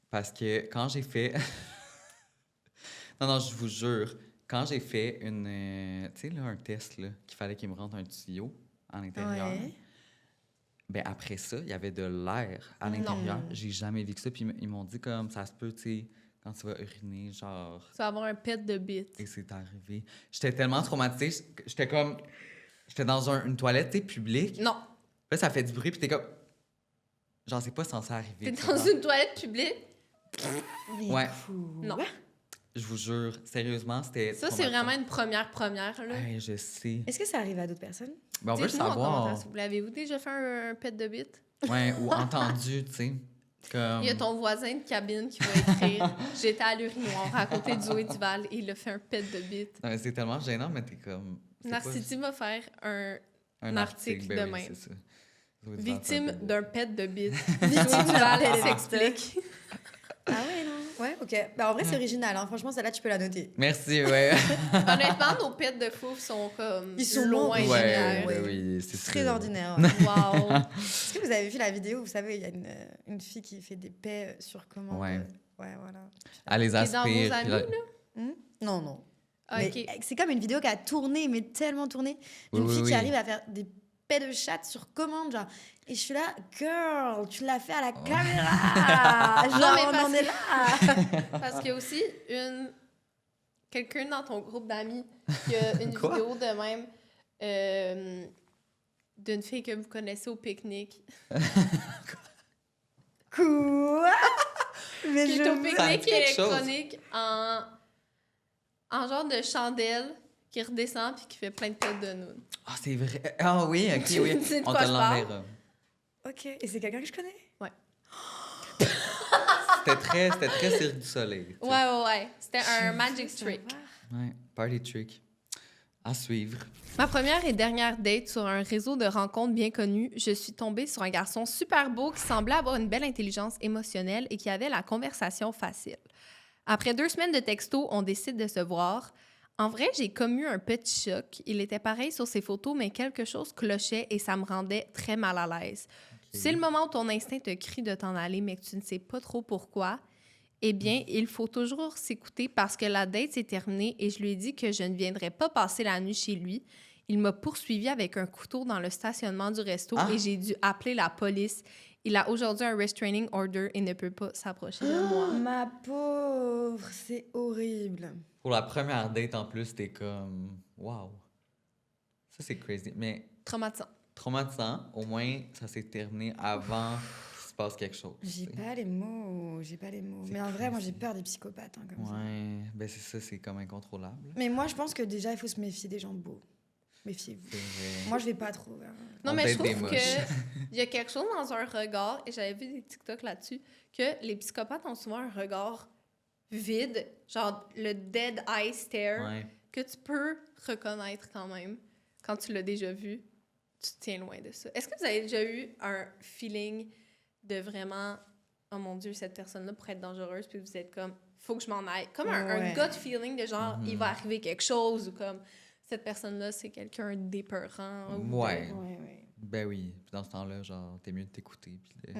Parce que quand j'ai fait... non, je vous jure, quand j'ai fait une... tu sais, là, un test, là, qu'il fallait qu'il me rentre un tuyau à l'intérieur, Ouais. ben après ça, il y avait de l'air à l'intérieur. J'ai jamais vécu ça. Puis ils m'ont dit comme, ça se peut, tu sais, quand tu vas uriner, genre... Tu vas avoir un pet de bite. Et c'est arrivé. J'étais tellement traumatisée. J'étais comme... J'étais dans une toilette, tu sais, publique. Non. Là, ça fait du bruit, puis t'es comme... Genre, c'est pas censé arriver. T'es tu dans comprends? une toilette publique. Mais Ouais. Non. Je vous jure, sérieusement, c'était... Ça, c'est vraiment une première, là. Hey, je sais. Est-ce que ça arrive à d'autres personnes? Ben, on veut le Dites-nous en savoir. commentaire si vous l'avez-vous déjà fait un pet de bite? Ouais, ou entendu, tu sais. Comme... Il y a ton voisin de cabine qui va écrire « J'étais à l'urinoir à côté du Zoé Duval et il a fait un pet de bite. Non, mais c'est tellement gênant, mais t'es comme... » c'est pas Narcity va faire un un article ben de oui, même. c'est ça. Zoé Duval, Victime c'est un peu- d'un pet de bite. Victime Zoé Duval d'un pet de s'explique. Ah ouais, non? Ouais, ok. Bah, en vrai, c'est original. Hein. Franchement, celle-là, tu peux la noter. Merci, ouais. Honnêtement, nos pets de fouf sont comme Ils sont loin longs. Ouais, derrière. ben oui, c'est Très ça. ordinaire. Wow. Est-ce que vous avez vu la vidéo? Vous savez, il y a une fille qui fait des paix sur commande. Ouais. Ouais, voilà. Elle les T'es dans aspire. vos puis amis, là- là? Non, non. OK. Mais c'est comme une vidéo qui a tourné, mais tellement tourné. D'une Oui, fille oui. qui arrive à faire des paix de chat sur commande, genre. Et je suis là, girl, tu l'as fait à la caméra. Genre, Non, mais on parce en est là. Parce qu'il y a aussi quelqu'un dans ton groupe d'amis qui a une Quoi? vidéo de même d'une fille que vous connaissez au pique-nique. Quoi? Mais Qui est au Ça me dit pique-nique quelque chose. électronique en genre de chandelle qui redescend puis qui fait plein de têtes de nounes. Ah, c'est vrai. Ah oui, ok, Tu oui. sais de On quoi te je parle? l'enverra. Ok. Et c'est quelqu'un que je connais? C'était très Cirque du Soleil. tu sais. Ouais. C'était un magic trick. Ouais, party trick. À suivre. Ma première et dernière date sur un réseau de rencontres bien connu, je suis tombée sur un garçon super beau qui semblait avoir une belle intelligence émotionnelle et qui avait la conversation facile. Après 2 semaines de texto, on décide de se voir. En vrai, j'ai comme eu un petit choc. Il était pareil sur ses photos, mais quelque chose clochait et ça me rendait très mal à l'aise. C'est le moment où ton instinct te crie de t'en aller, mais que tu ne sais pas trop pourquoi. Eh bien, il faut toujours s'écouter parce que la date s'est terminée et je lui ai dit que je ne viendrais pas passer la nuit chez lui. Il m'a poursuivi avec un couteau dans le stationnement du resto Ah. et j'ai dû appeler la police. Il a aujourd'hui un restraining order et ne peut pas s'approcher de moi. Ma pauvre, c'est horrible. Pour la première date, en plus, t'es comme... Wow. Ça, c'est crazy. Mais Traumatisant. traumatisant, au moins, ça s'est terminé avant qu'il se passe quelque chose. J'ai tu sais. pas les mots, j'ai pas les mots. C'est Mais en vrai, moi, j'ai crazy. peur des psychopathes, hein, comme ça. Ouais, ben c'est ça, c'est comme incontrôlable. Mais moi, je pense que déjà, il faut se méfier des gens beaux. Méfiez-vous. C'est vrai. Moi, je vais pas trop vers... Non, On mais je date des trouve moches. qu'il y a quelque chose dans un regard, et j'avais vu des TikTok là-dessus, que les psychopathes ont souvent un regard vide, genre le dead eye stare, Ouais. que tu peux reconnaître quand même. Quand tu l'as déjà vu, tu te tiens loin de ça. Est-ce que vous avez déjà eu un feeling de vraiment, oh mon Dieu, cette personne-là pourrait être dangereuse, puis vous êtes comme, faut que je m'en aille. Comme un Ouais. gut feeling de genre, Mhm. il va arriver quelque chose, ou comme, cette personne-là, c'est quelqu'un d'épeurant. ou de- Ouais. Ouais. Ben oui. Puis dans ce temps-là, genre, t'es mieux de t'écouter. Puis de...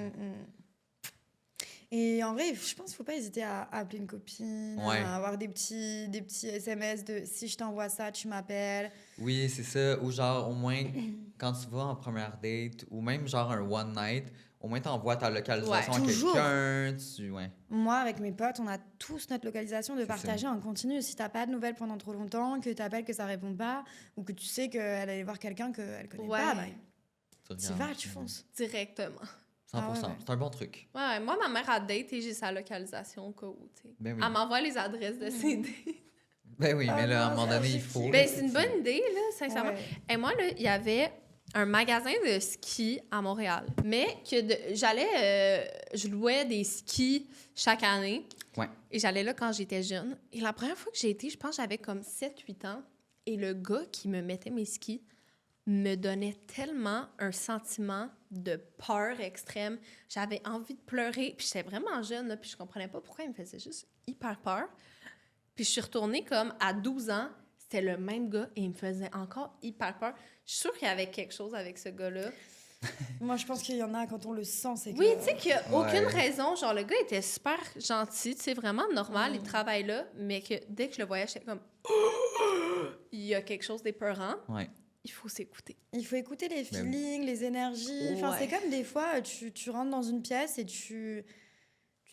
Et en vrai, je pense qu'il faut pas hésiter à appeler une copine, Ouais. à avoir des petits SMS de si je t'envoie ça, tu m'appelles. Oui, c'est ça. Ou genre, au moins, quand tu vas en première date, ou même genre un one night, au moins t'envoies ta localisation à Toujours. quelqu'un. Moi, avec mes potes, on a tous notre localisation de C'est partager en continu. Si t'as pas de nouvelles pendant trop longtemps, que t'appelles, que ça répond pas, ou que tu sais qu'elle allait voir quelqu'un qu'elle connaît pas, bah, tu vas, tu fonces. Directement. 100%. Ah ouais. C'est un bon truc. Ouais, moi, ma mère a date et j'ai sa localisation au cas où, tu sais. Ben oui. Elle m'envoie les adresses de ses dates. Ben oui, mais là, à un non, moment donné, c'est il faut. cute. Ben, c'est une bonne idée, là, sincèrement. Ouais. Et moi, là, il y avait un magasin de ski à Montréal. Mais que je louais des skis chaque année. Ouais. Et j'allais là quand j'étais jeune. Et la première fois que j'ai été, je pense que j'avais comme 7-8 ans. Et le gars qui me mettait mes skis me donnait tellement un sentiment de peur extrême. J'avais envie de pleurer. Puis j'étais vraiment jeune, là, puis je comprenais pas pourquoi il me faisait juste hyper peur. Puis je suis retournée comme à 12 ans. C'était le même gars et il me faisait encore hyper peur. Je suis sûre qu'il y avait quelque chose avec ce gars-là. Moi, je pense qu'il y en a quand on le sent, c'est que... Oui, tu sais qu'il n'y a aucune Ouais. raison. Genre, le gars était super gentil, tu sais, vraiment normal, il travaille là, mais que dès que je le voyais, j'étais comme... Il y a quelque chose d'épeurant. Ouais. Il faut s'écouter. Il faut écouter les Ben oui. feelings, les énergies. Enfin, Ouais. c'est comme des fois, tu rentres dans une pièce et tu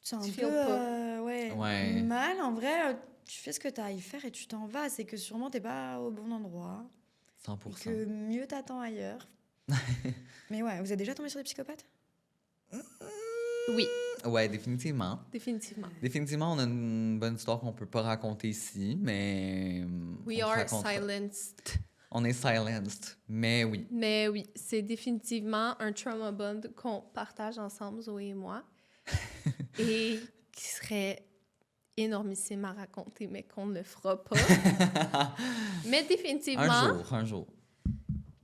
te sens Tu un feels peu pas. Ouais. mal. En vrai, tu fais ce que tu as à y faire et tu t'en vas. C'est que sûrement, tu n'es pas au bon endroit. 100%. Et que mieux t'attends ailleurs. Mais ouais, vous êtes déjà tombé sur des psychopathes? Oui, Ouais, définitivement. définitivement. Définitivement, on a une bonne histoire qu'on peut pas raconter ici, mais. We on se are racontera. silenced. On est silenced, mais oui. Mais oui, c'est définitivement un trauma bond qu'on partage ensemble, Zoé et moi, et qui serait énormissime à raconter, mais qu'on ne fera pas. Mais définitivement, Un jour.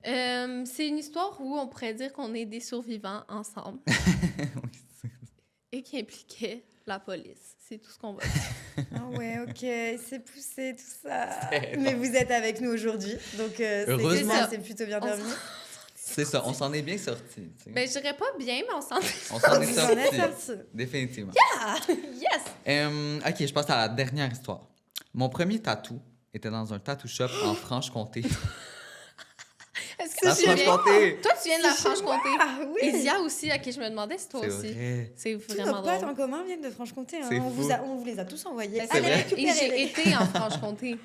c'est une histoire où on pourrait dire qu'on est des survivants ensemble Oui, c'est- et qui impliquait la police. C'est tout ce qu'on va dire. Ah ouais, ok, c'est poussé tout ça. C'est Mais vous êtes avec nous aujourd'hui, donc Heureusement. c'est plutôt bien On terminé. C'est ça, on s'en est bien sorti. Ben, je dirais pas bien, mais on s'en... On s'en est Vous en êtes sorti. sortis. Définitivement. Yes! Ok, je passe à la dernière histoire. Mon premier tatou était dans un tattoo shop en Franche-Comté. Est-ce que La tu viens... Franche-Comté! Toi, tu viens de la Franche-Comté. Ah oui! Isia aussi, à qui je me demandais si toi C'est aussi. vrai. C'est Tous vraiment nos potes drôle. en commun viennent de Franche-Comté. Hein. C'est On, fou. on vous les a tous envoyés. Ben, C'est Allez, vrai. Et récupérez-les. j'ai été en Franche-Comté.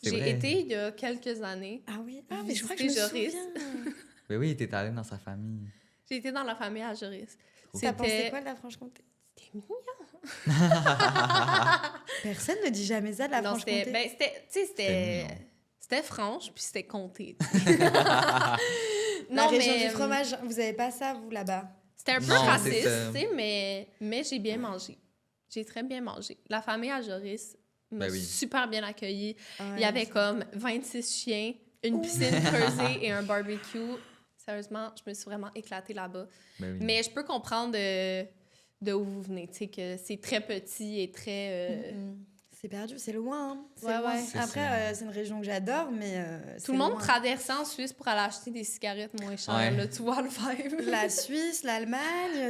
C'est J'ai vrai. été il y a quelques années. Ah oui, ah, mais je crois que je me Visiter Joris. souviens. Ben oui, t'es allé dans sa famille. J'ai été dans la famille à Joris. T'as pensé C'était quoi de la Franche-Comté? c'était mignon. Personne ne dit jamais ça de la Non, Franche-Comté. c'était... Ben, c'était... Tu sais, C'était mignon. C'était franche, puis c'était comté. La non, région mais... du fromage, vous avez pas ça, vous, là-bas? C'était un peu Non, raciste, c'est ça. tu sais, mais j'ai bien mangé. J'ai très bien mangé. La famille à Joris m'a Ben oui. super bien accueillie. Ouais, Il y avait comme 26 chiens, une piscine creusée et un barbecue. Sérieusement, je me suis vraiment éclatée là-bas. Ben oui. Mais je peux comprendre de où vous venez, tu sais, que c'est très petit et très... C'est perdu, c'est loin. Hein. C'est Ouais, loin. ouais. C'est Après, ça. c'est une région que j'adore, mais Tout le monde traversait en Suisse pour aller acheter des cigarettes moins chères. Ouais. Là, tu vois le vibe. La Suisse, l'Allemagne,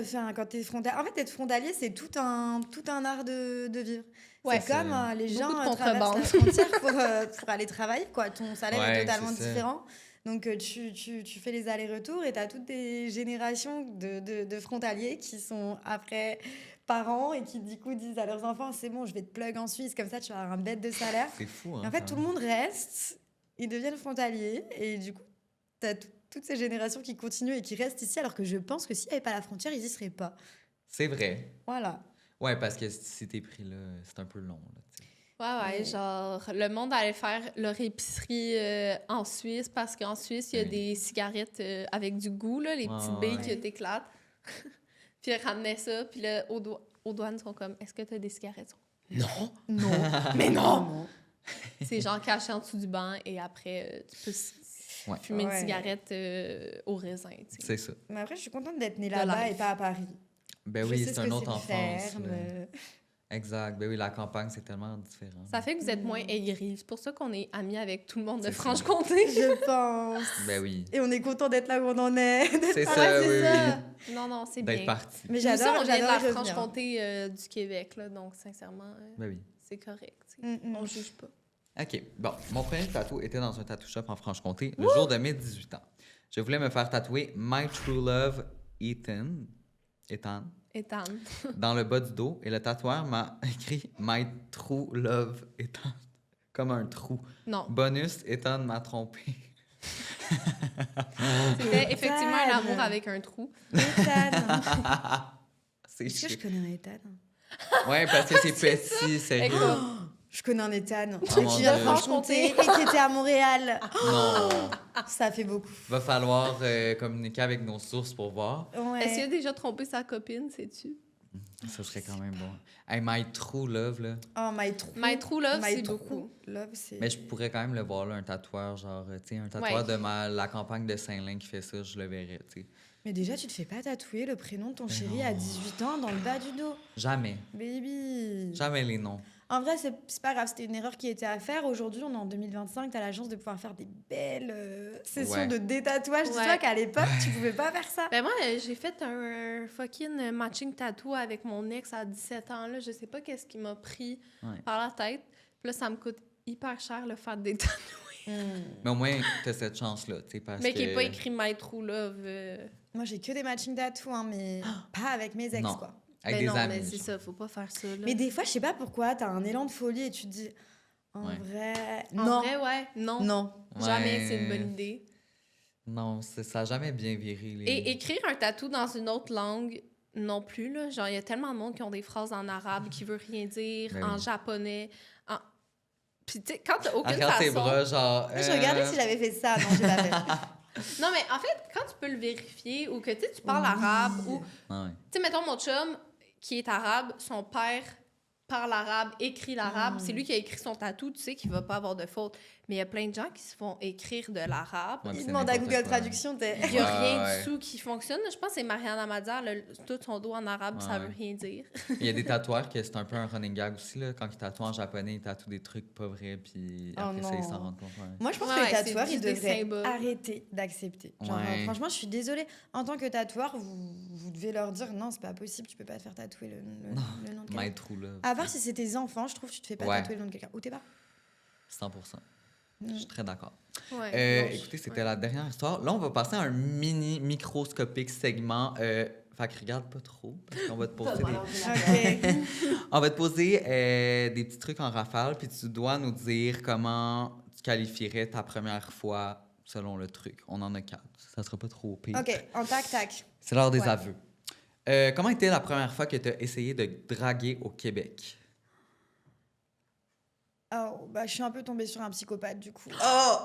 enfin, quand t'es frontalier... En fait, être frontalier, c'est tout un art de vivre. Ouais. C'est comme ça. les Beaucoup gens de traversent contrebande. la frontière pour aller travailler. Quoi. Ton salaire Ouais, est totalement c'est ça. différent. Donc, tu fais les allers-retours et tu as toutes des générations de frontaliers qui sont après parents et qui, du coup, disent à leurs enfants, c'est bon, je vais te plug en Suisse, comme ça, tu vas avoir un bête de salaire. C'est fou, hein. Et en fait, quand tout le monde reste, ils deviennent frontaliers et du coup, tu as toutes ces générations qui continuent et qui restent ici, alors que je pense que s'il n'y avait pas la frontière, ils n'y seraient pas. C'est vrai. Voilà. Ouais, parce que si t'es pris là, c'est un peu long. Là, tu sais. Ouais, Ouais. genre, le monde allait faire leur épicerie en Suisse parce qu'en Suisse, il y a Oui. des cigarettes avec du goût, là, les petites Ouais, billes ouais. qui t'éclatent. Puis ils ramenaient ça, puis là, aux douanes, ils sont comme, est-ce que tu as des cigarettes? Ils sont, non! Non. Mais non! C'est genre caché en dessous du banc et après, tu peux Ouais. fumer Ouais. une cigarette au raisin, tu sais. C'est ça. Mais après, je suis contente d'être née De là-bas life. et pas à Paris. Ben Je oui, sais c'est ce un que autre une enfance. ferme. là. Exact. Ben oui, la campagne, c'est tellement différent. Ça fait que vous êtes moins aigris. C'est pour ça qu'on est amis avec tout le monde de C'est ça. Franche-Comté. Je pense. Ben oui. Et on est content d'être là où on en est. C'est Ah ça, ouais, oui, c'est ça. Non, non, c'est D'être bien. parti. Mais Nous aussi, j'adore, on vient de la j'adore y revenir. Franche-Comté du Québec, là, donc sincèrement, Ben oui. c'est correct. Tu sais. Mm, mm. On juge pas. OK. Bon, mon premier tatou était dans un tattoo shop en Franche-Comté le jour de mes 18 ans. Je voulais me faire tatouer My True Love, Ethan. Ethan, Ethan. dans le bas du dos. Et le tatoueur m'a écrit « My true love, Ethan ». Comme un trou. Non. Bonus, Ethan m'a trompé. C'était effectivement un Ethan. amour avec un trou. Ethan. C'est Est-ce que je chiant. connais un Ethan? Ouais, parce que c'est petit, sérieux. Écoute, Je connais un Ethan Oh mon qui vient de Dieu. Franche-Comté et qui était à Montréal. Non. Ça fait beaucoup. Va falloir communiquer avec nos sources pour voir. est-ce qu'il a Ouais. déjà trompé sa copine, sais-tu? Ça serait quand même bon. Hey, My True Love, là. Oh, My True. My True Love, My c'est True beaucoup. Love, c'est... Mais je pourrais quand même le voir, là, un tatoueur, genre, tu sais, un tatoueur de la campagne de Saint-Lin qui fait ça, je le verrais, tu sais. Mais déjà, tu te fais pas tatouer le prénom de ton chéri à 18 ans dans le bas du dos. Jamais. Baby. Jamais les noms. En vrai, c'est pas grave, c'était une erreur qui était à faire. Aujourd'hui, on est en 2025, t'as la chance de pouvoir faire des belles sessions Ouais. de détatouage. Ouais. Dis-toi qu'à l'époque, tu pouvais pas faire ça. Ben moi, j'ai fait un fucking matching tattoo avec mon ex à 17 ans. Là. Je sais pas qu'est-ce qui m'a pris Ouais. par la tête. Puis là, ça me coûte hyper cher le faire des tatous. Mais au moins, t'as cette chance-là, tu sais, parce Mais que... qui n'est pas écrit My True Love. Moi, j'ai que des matching tattoos, hein, mais pas avec mes ex, Non. quoi. Avec Ben des non, amis. mais c'est genre. ça, faut pas faire ça. Là. Mais des fois, je sais pas pourquoi, t'as un élan de folie et tu te dis, en Ouais. vrai, En non, vrai, ouais, non. non. Jamais Ouais. que c'est une bonne idée. Non, ça n'a jamais bien viré. Les... Et écrire un tatou dans une autre langue, non plus. Là. Genre, il y a tellement de monde qui ont des phrases en arabe qui veut rien dire, Ben en oui. japonais. Puis, tu sais, quand t'as aucune Regarde tes façon... bras, genre... Je regardais si j'avais fait ça. Non, j'ai pas fait. Non, mais en fait, quand tu peux le vérifier ou que tu sais, tu parles Oui. arabe ou... Ah ouais. Tu sais, mettons mon chum qui est arabe, son père parle arabe, écrit l'arabe. C'est lui qui a écrit son tatou, tu sais qu'il va pas avoir de faute. Mais il y a plein de gens qui se font écrire de l'arabe. Ouais, puis Il c'est demande à n'importe Google quoi. Traduction, t'es... Il n'y a Ouais, rien ouais. dessous qui fonctionne. Je pense que c'est Marianne Amadia, tout son dos en arabe, ça Ouais. veut rien dire. Il y a des tatoueurs que c'est un peu un running gag aussi, là. Quand ils tatouent en japonais, ils tatouent des trucs pas vrais, puis Oh après ça, ils non. s'en rendent compte. Ouais. Moi, je pense Ouais, que les c'est tatoueurs, ils juste des devraient symboles. arrêter d'accepter. Genre, Ouais. franchement, je suis désolée. En tant que tatoueur, vous devez leur dire non, c'est pas possible, tu peux pas te faire tatouer le nom de quelqu'un. My True Love. À part si c'est tes enfants, je trouve que tu te fais pas Ouais. tatouer le nom de quelqu'un. Ou t'es pas. 100%. Je suis très d'accord. Ouais. Non, Écoutez, c'était la dernière histoire. Là, on va passer à un microscopique segment. Fait que regarde pas trop, parce qu'on va te poser Ok. on va te poser des petits trucs en rafale, puis tu dois nous dire comment tu qualifierais ta première fois selon le truc. On en a 4. Ça sera pas trop pire. Ok, en tac-tac. C'est l'heure des Ouais. aveux. Comment était la première fois que tu as essayé de draguer au Québec? Oh, bah, je suis un peu tombée sur un psychopathe, du coup. Oh!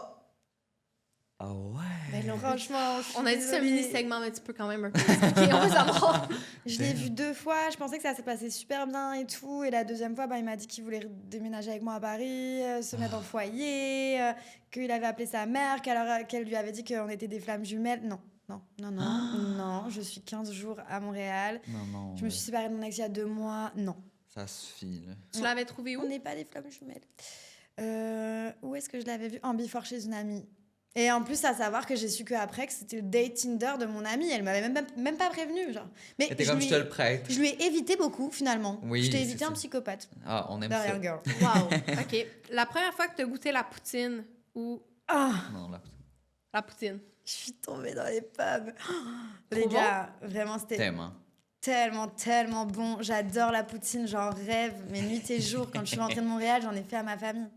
Ah ouais? Mais non, franchement, je suis On a dit c'est un désolée. mini-segment, mais tu peux quand même un peu expliquer. On veut savoir. Je l'ai vu 2 fois, je pensais que ça s'est passé super bien et tout. Et la deuxième fois, bah, il m'a dit qu'il voulait déménager avec moi à Paris, se mettre en foyer, qu'il avait appelé sa mère, qu'elle lui avait dit qu'on était des flammes jumelles. Non, non, non, non, non. Je suis 15 jours à Montréal. Non, non. Je me suis séparée de mon ex il y a 2 mois. Non, Ça suffit, là. Tu l'avais trouvé où? on n'est pas des flammes jumelles. Où est-ce que je l'avais vu? En Bifort chez une amie. Et en plus, à savoir que j'ai su qu'après que c'était le date Tinder de mon amie. Elle m'avait même pas prévenue, genre. Mais C'était comme je te le prête. je lui ai évité beaucoup, finalement. Oui, je t'ai c'est évité un ça. psychopathe. Ah, on aime De ça. rien, girl. Wow. OK. La première fois que tu as goûté la poutine ou Ah, Non, là. la poutine? je suis tombée dans les pubs. Les Trop gars, vraiment, c'était Tellement. tellement, tellement bon. J'adore la poutine, j'en rêve. Mes nuits et jours, quand je suis rentrée de Montréal, j'en ai fait à ma famille.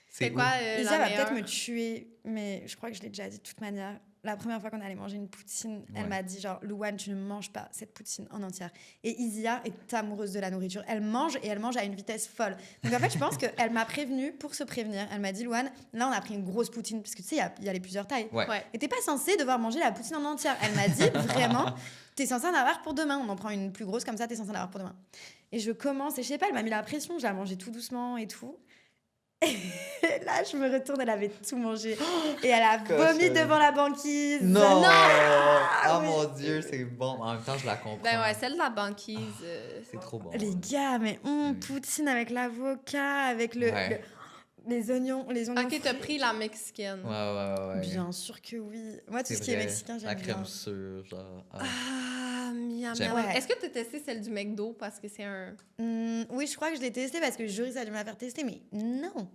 C'est où? quoi Isa la va meilleure? peut-être me tuer, mais je crois que je l'ai déjà dit de toute manière. La première fois qu'on allait manger une poutine, elle Ouais. m'a dit genre, Louane, tu ne manges pas cette poutine en entière. Et Isia est amoureuse de la nourriture. Elle mange et elle mange à une vitesse folle. Donc en fait, je pense qu'elle m'a prévenue pour se prévenir. Elle m'a dit, Louane, là on a pris une grosse poutine, parce que tu sais, il y a les plusieurs tailles. Ouais. Ouais. Et t'es pas censée devoir manger la poutine en entière. Elle m'a dit, vraiment, t'es censée en avoir pour demain. On en prend une plus grosse comme ça, t'es censée en avoir pour demain. Et je commence, et je sais pas, elle m'a mis la pression, j'ai mangé tout doucement et tout. Et là, je me retourne, elle avait tout mangé. Et elle a vomi Cochonne. devant la banquise. Non! Ah Oh oui. mon Dieu, c'est bon. En même temps, je la comprends. Ben ouais, celle de la banquise. C'est trop bon. Les gars, mais Oui. poutine avec l'avocat, avec Ouais. les oignons OK, t'as frits. pris la mexicaine. Ouais, ouais, ouais. Bien sûr que oui. Moi, tout C'est ce qui est vrai. mexicain, La j'aime crème bien. sûre, genre. Ah. Ah, miam, J'aime. miam. Ouais. Est-ce que tu as testé celle du McDo parce que c'est un... Oui, je crois que je l'ai testé parce que Juris a dû me la faire tester, mais non.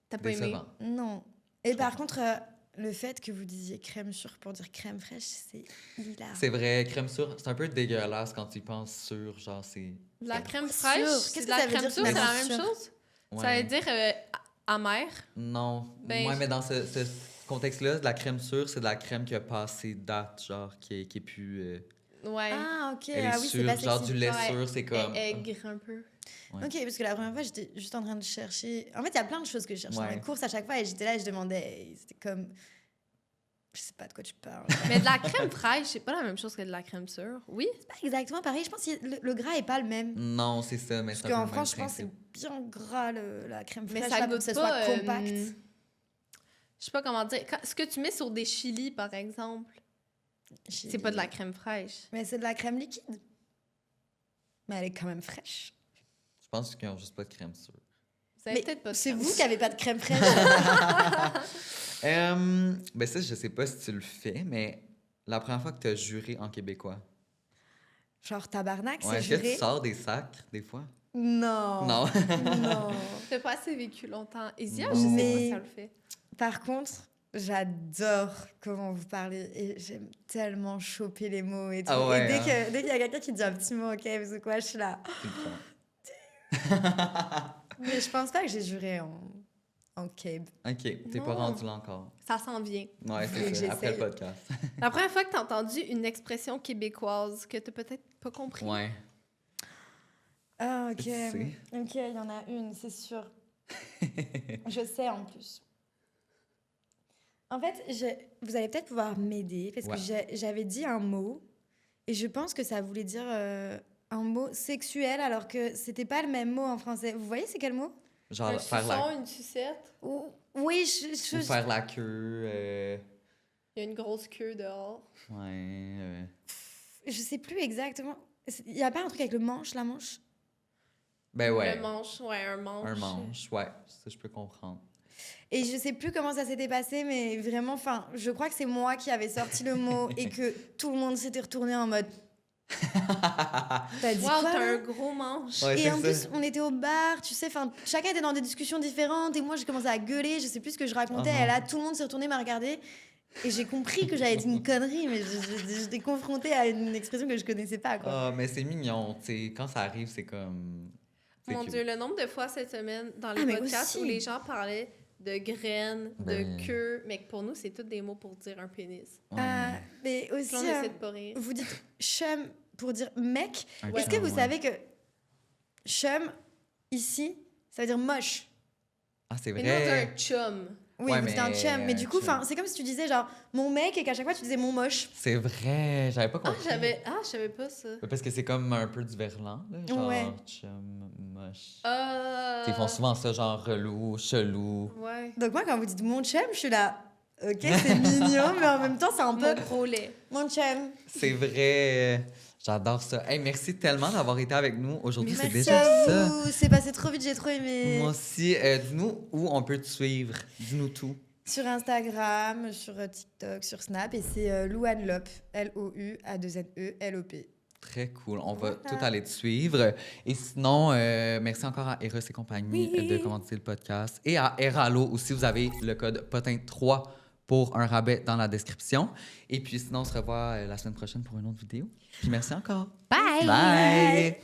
T'as pas aimé? Décevant. Non. Et Je par comprends. contre, le fait que vous disiez crème sûre pour dire crème fraîche, c'est hilarant. C'est vrai, crème sûre, c'est un peu dégueulasse quand tu y penses sûre, genre c'est... De la crème Sûre. fraîche, Qu'est-ce c'est que de la ça veut crème dire, sûre, c'est la finalement, même sûre? chose? Ouais. Ça veut dire amer. Non. Ben, Ouais, mais dans ce contexte-là, de la crème sûre, c'est de la crème qui a passé date, genre, qui est plus... Ouais. Ah, ok. elle est Ah oui, c'est sûre, pas genre sexy. du lait Ouais. sûr, c'est comme... Aigre un peu. Ouais. Ok, parce que la première fois, j'étais juste en train de chercher. En fait, il y a plein de choses que je cherche dans Ouais. les courses à chaque fois et j'étais là et je demandais. Et c'était comme. Je sais pas de quoi tu parles. Mais de la crème fraîche, c'est pas la même chose que de la crème sûre. Oui? C'est pas exactement pareil. Je pense que le gras est pas le même. Non, c'est ça, mais Parce c'est un peu qu'en le même France, je pense que principe. c'est bien gras la crème Mais fraîche ça là, pour goûte que ce pas. soit compact. Je sais pas comment dire. Ce que tu mets sur des chilis, par exemple, c'est pas de la crème fraîche. Mais c'est de la crème liquide. Mais elle est quand même fraîche. Je pense qu'ils ont juste pas de crème sûre. Vous avez Mais peut-être pas de c'est crème vous sûre. qui avez pas de crème fraîche. Ben ça, je sais pas si tu le fais, mais la première fois que tu as juré en québécois, Genre tabarnak, ouais, c'est est-ce que juré. tu sors des sacres, des fois? Non. Non. Non. T'as pas assez vécu longtemps. Isia, Non. je sais Mais- pas si ça le fait. Par contre, j'adore comment vous parlez et j'aime tellement choper les mots et tout. Ah ouais, et dès hein. qu'il y a quelqu'un qui dit un petit mot, ok, ou quoi, je suis là. C'est le fun. Mais je pense pas que j'ai juré en cabe. OK, t'es Non. pas rendu là encore. Ça s'en vient. Ouais, Faut que c'est ça, après le j'essaye. podcast. La première fois que t'as entendu une expression québécoise que t'as peut-être pas compris. Ouais. Ah, ok. Tu sais. Ok, il y en a une, c'est sûr. Je sais en plus. En fait, vous allez peut-être pouvoir m'aider parce Ouais. que j'avais dit un mot et je pense que ça voulait dire un mot sexuel alors que c'était pas le même mot en français. Vous voyez, c'est quel mot? Genre, Un faire suçon, la... une sucette. Oui, Ou faire la queue. Il y a une grosse queue dehors. Ouais. je sais plus exactement. Il y a pas un truc avec le manche, la manche? Ben ouais. Le manche, ouais, un manche. Un manche, ouais. Ça, je peux comprendre. Et je sais plus comment ça s'était passé, mais vraiment, enfin, je crois que c'est moi qui avais sorti le mot et que tout le monde s'était retourné en mode. T'as dit Wow, quoi, t'as là? un gros manche. Ouais, Et c'est en ça. plus, on était au bar, tu sais, enfin, chacun était dans des discussions différentes et moi, j'ai commencé à gueuler, je sais plus ce que je racontais. Oh non. Et là, tout le monde s'est retourné, m'a regardé et j'ai compris que j'avais dit une connerie, mais j'étais confrontée à une expression que je connaissais pas, quoi. Ah, mais c'est mignon, tu sais. Quand ça arrive, c'est comme... c'est Mon cute. Dieu, le nombre de fois cette semaine dans les Ah, mais podcasts aussi. où les gens parlaient de graines, Ben. de queue, mais que pour nous, c'est tous des mots pour dire un pénis. Ouais. Mais Puis aussi, là, on essaie de pas rire. vous dites chum pour dire mec. Un Est-ce que chum, vous ouais. savez que chum, ici, ça veut dire moche? Ah, c'est Mais nous, on dit vrai. un chum. Oui, Ouais, vous dites un mais chum. Mais du coup, chum. c'est comme si tu disais genre mon mec et qu'à chaque fois tu disais mon moche. C'est vrai. J'avais pas Ah, compris. je savais pas ça. Parce que c'est comme un peu du verlan, là. Genre, Ouais. chum, moche. Ah. Ils font souvent ça, genre relou, chelou. Ouais. Donc moi, quand vous dites mon chum, je suis là. Ok, c'est mignon, mais en même temps, c'est un Mon peu gros lait. mon chum. C'est vrai. J'adore ça. Hey, merci tellement d'avoir été avec nous aujourd'hui. C'est Merci déjà à ça. vous. C'est passé trop vite, j'ai trop aimé. Moi aussi. Dis-nous où on peut te suivre. Dis-nous tout. Sur Instagram, sur TikTok, sur Snap, et c'est Louane Lop, L-O-U-A-2-N-E-L-O-P. Très cool. On va Voilà. tout aller te suivre. Et sinon, merci encore à Eros et compagnie Oui. de commenter le podcast. Et à Eralo aussi, vous avez le code POTIN3 pour un rabais dans la description. Et puis sinon, on se revoit la semaine prochaine pour une autre vidéo. Puis merci encore. Bye! Bye.